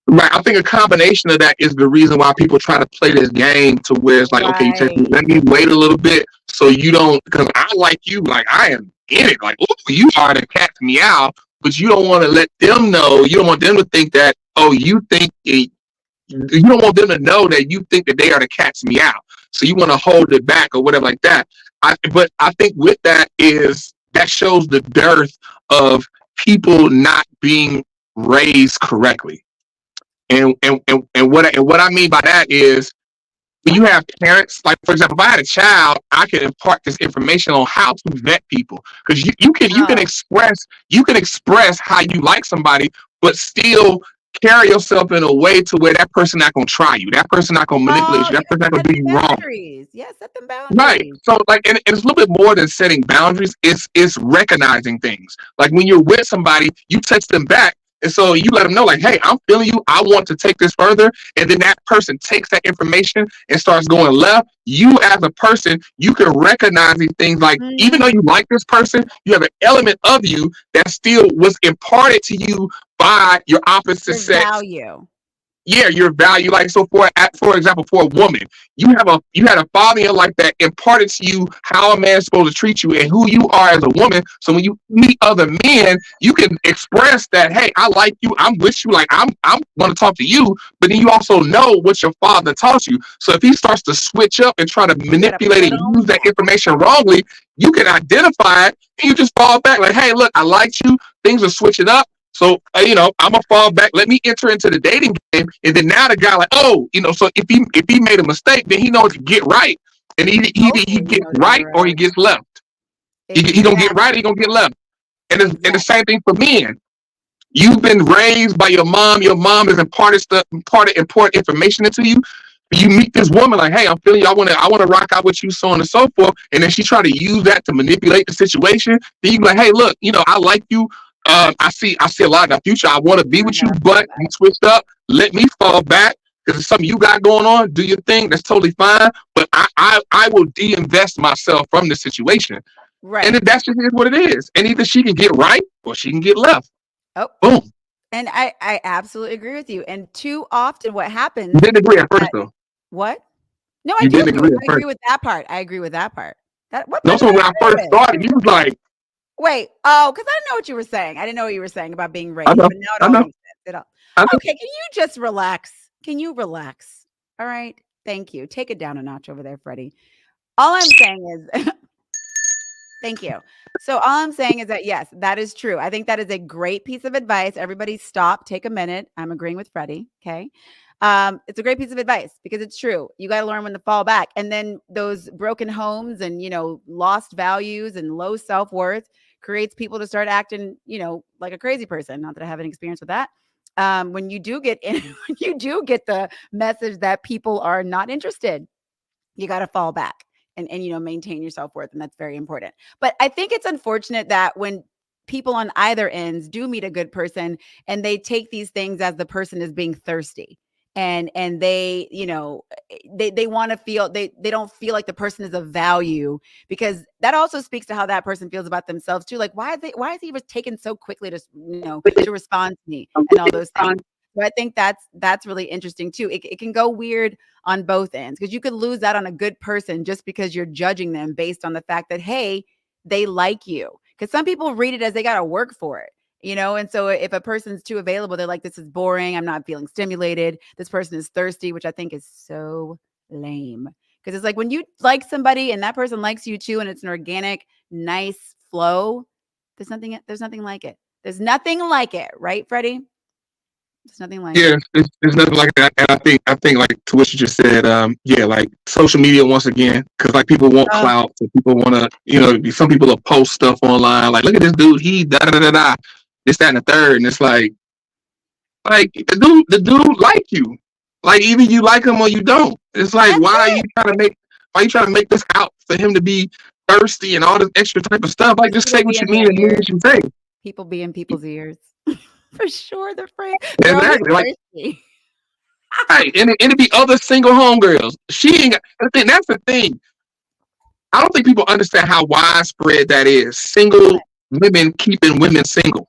Right. I think a combination of that is the reason why people try to play this game to where it's like, okay, you text me, let me wait a little bit so you don't, because I like you, like I am in it, like, oh, you are the cat meow, but you don't want to let them know. You don't want them to think that, oh, you don't want them to know that you think that they are the cat's meow. So you want to hold it back or whatever like that. But I think with that shows the dearth of people not being raised correctly. And what I mean by that is when you have parents, like for example, if I had a child, I could impart this information on how to vet people. Because you can express how you like somebody, but still carry yourself in a way to where that person not gonna try you, that person not gonna manipulate you, that person not gonna do you wrong. Yes, set them boundaries. Right. So like, and it's a little bit more than setting boundaries. It's recognizing things. Like when you're with somebody, you text them back. And so you let them know, like, hey, I'm feeling you. I want to take this further. And then that person takes that information and starts going left. You as a person, you can recognize these things. Like, even though you like this person, you have an element of you that still was imparted to you by your opposite sex. Value. Yeah, your value. Like, so for example, for a woman, you had a father in your life that imparted to you how a man is supposed to treat you and who you are as a woman. So when you meet other men, you can express that, hey, I like you, I'm with you, like I'm want to talk to you, but then you also know what your father taught you. So if he starts to switch up and try to manipulate and use that information wrongly, you can identify it and you just fall back like, hey, look, I liked you, things are switching up. So, I'm gonna fall back. Let me enter into the dating game. And then now the guy like, oh, so if he made a mistake, then he knows to get right. And he gets right or he gets left. Exactly. He don't get right, he gonna get left. And the same thing for men. You've been raised by your mom. Your mom has imparted important information into you. You meet this woman like, hey, I'm feeling you. I want to rock out with you, so on and so forth. And then she try to use that to manipulate the situation. Then you be like, hey, look, I like you. I see a lot in the future. I want to be with you, but you switched up. Let me fall back because it's something you got going on. Do your thing. That's totally fine. But I will de-invest myself from the situation. Right. And that's just what it is. And either she can get right or she can get left. Oh, boom. And I absolutely agree with you. And too often what happens. You didn't agree at first, though. What? No, I do. I agree with that part. I agree with that part. So when I first started, you was like, wait, because I didn't know what you were saying. I didn't know what you were saying about being raised. But now it all makes sense. Okay, can you just relax? Can you relax? All right. Thank you. Take it down a notch over there, Freddie. All I'm saying is thank you. So all I'm saying is that, yes, that is true. I think that is a great piece of advice. Everybody stop, take a minute. I'm agreeing with Freddie. Okay. It's a great piece of advice because it's true. You got to learn when to fall back. And then those broken homes and, lost values and low self-worth creates people to start acting, like a crazy person. Not that I have any experience with that. When you do get the message that people are not interested, you got to fall back and maintain your self-worth. And that's very important. But I think it's unfortunate that when people on either ends do meet a good person and they take these things as the person is being thirsty. And they, they want to feel, they don't feel like the person is of value, because that also speaks to how that person feels about themselves too. Like, why is he taken so quickly to respond to me and all those things. So I think that's really interesting too. It can go weird on both ends, because you could lose out on a good person just because you're judging them based on the fact that, hey, they like you. Because some people read it as they got to work for it. And so if a person's too available, they're like, this is boring. I'm not feeling stimulated. This person is thirsty, which I think is so lame. Because it's like when you like somebody and that person likes you too, and it's an organic, nice flow, there's nothing like it. There's nothing like it. Right, Freddie? There's nothing like it. Yeah, there's nothing like that. And I think like to what you just said, like social media once again, because like people want clout, so people want to, some people will post stuff online, like, look at this dude, he da-da-da-da-da. This, that, and the third, and it's like the dude like you, like either you like him or you don't. It's like, why are you trying to make this out for him to be thirsty and all this extra type of stuff? Like, just say what you mean and mean what you say. People be in people's ears for sure. They're afraid. Exactly. Like, right, and it'd be other single homegirls. She ain't got. That's the thing. I don't think people understand how widespread that is. Single women keeping women single.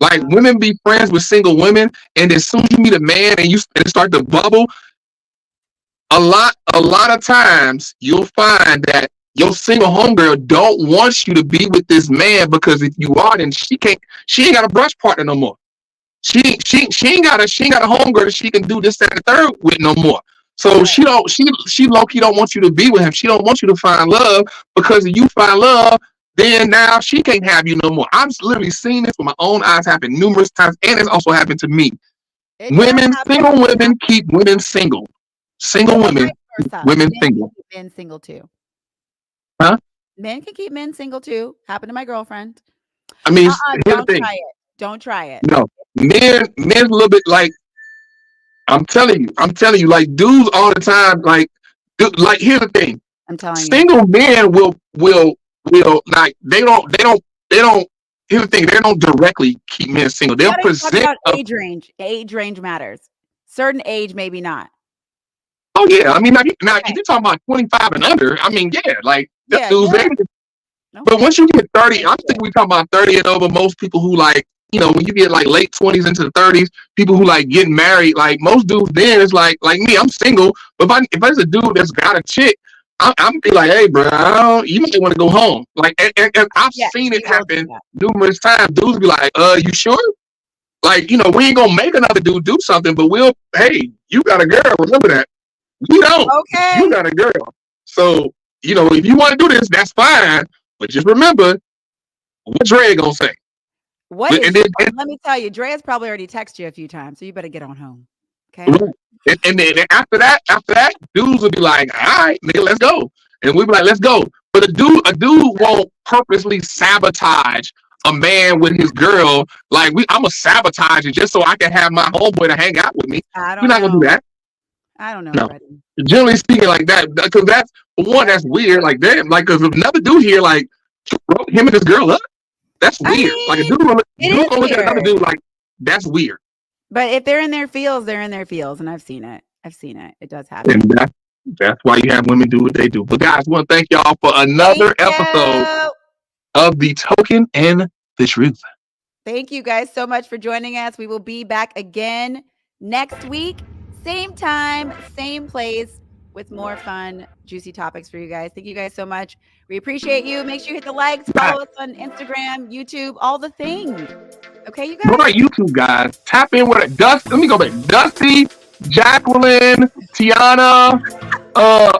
Like, women be friends with single women, and as soon as you meet a man and it start to bubble, a lot of times you'll find that your single homegirl don't want you to be with this man, because if you are, then she ain't got a brush partner no more. She ain't got a homegirl that she can do this, that, and the third with no more. So she low-key don't want you to be with him. She don't want you to find love, because if you find love, then now she can't have you no more. I've literally seen this with my own eyes happen numerous times, and it's also happened to me. Single women keep women single. Single women, women single. Men single too. Huh? Men can keep men single too. Happened to my girlfriend. I mean, don't try it. Don't try it. No, men's a little bit like. I'm telling you, like, dudes all the time, like here's the thing. I'm telling you, single men will like they don't here's the thing, they don't directly keep men single. They'll present age range. Age range matters. Certain age, maybe not. Oh yeah, I mean, now if you're talking about 25 and under, I mean, yeah, like that dude's age. Okay. But once you get 30, I think we talking about 30 and over. Most people who like, when you get like late 20s into the 30s, people who like getting married, like most dudes then is like me, I'm single. But if there's a dude that's got a chick, I'm be like, hey, bro, you might want to go home. Like, and I've seen it happen numerous times. Dudes be like, you sure? Like, we ain't gonna make another dude do something, but hey, you got a girl. Remember that. We don't. Okay. You got a girl. So, if you want to do this, that's fine. But just remember, what Dre gonna say? Let me tell you, Dre has probably already texted you a few times, so you better get on home. Okay. And then after that, dudes will be like, all right, nigga, let's go. And we'll be like, let's go. But a dude won't purposely sabotage a man with his girl. Like I'm gonna sabotage it just so I can have my homeboy to hang out with me. I We're don't not gonna do know. that. I don't know, No. Freddie. Generally speaking, like that, because that's one that's weird. Like damn, like because another dude here like wrote him and his girl up. That's I weird. Like a mean, dude gonna it is look at another weird. dude like that's weird. But if they're in their fields, they're in their fields, and I've seen it. It does happen. And that's why you have women do what they do. But guys, I want to thank y'all for another episode of The Token and the Truth. Thank you guys so much for joining us. We will be back again next week, same time, same place, with more fun, juicy topics for you guys. Thank you guys so much. We appreciate you. Make sure you hit the likes, follow us on Instagram, YouTube, all the things. Okay, you guys? Go to YouTube, guys. Tap in with it. Let me go back. Dusty, Jacqueline, Tiana,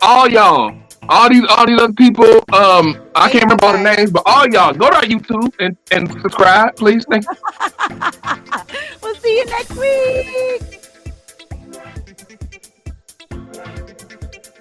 all y'all. All these other people. I can't remember all the names, but all y'all, go to our YouTube and subscribe, please. Thank you. We'll see you next week.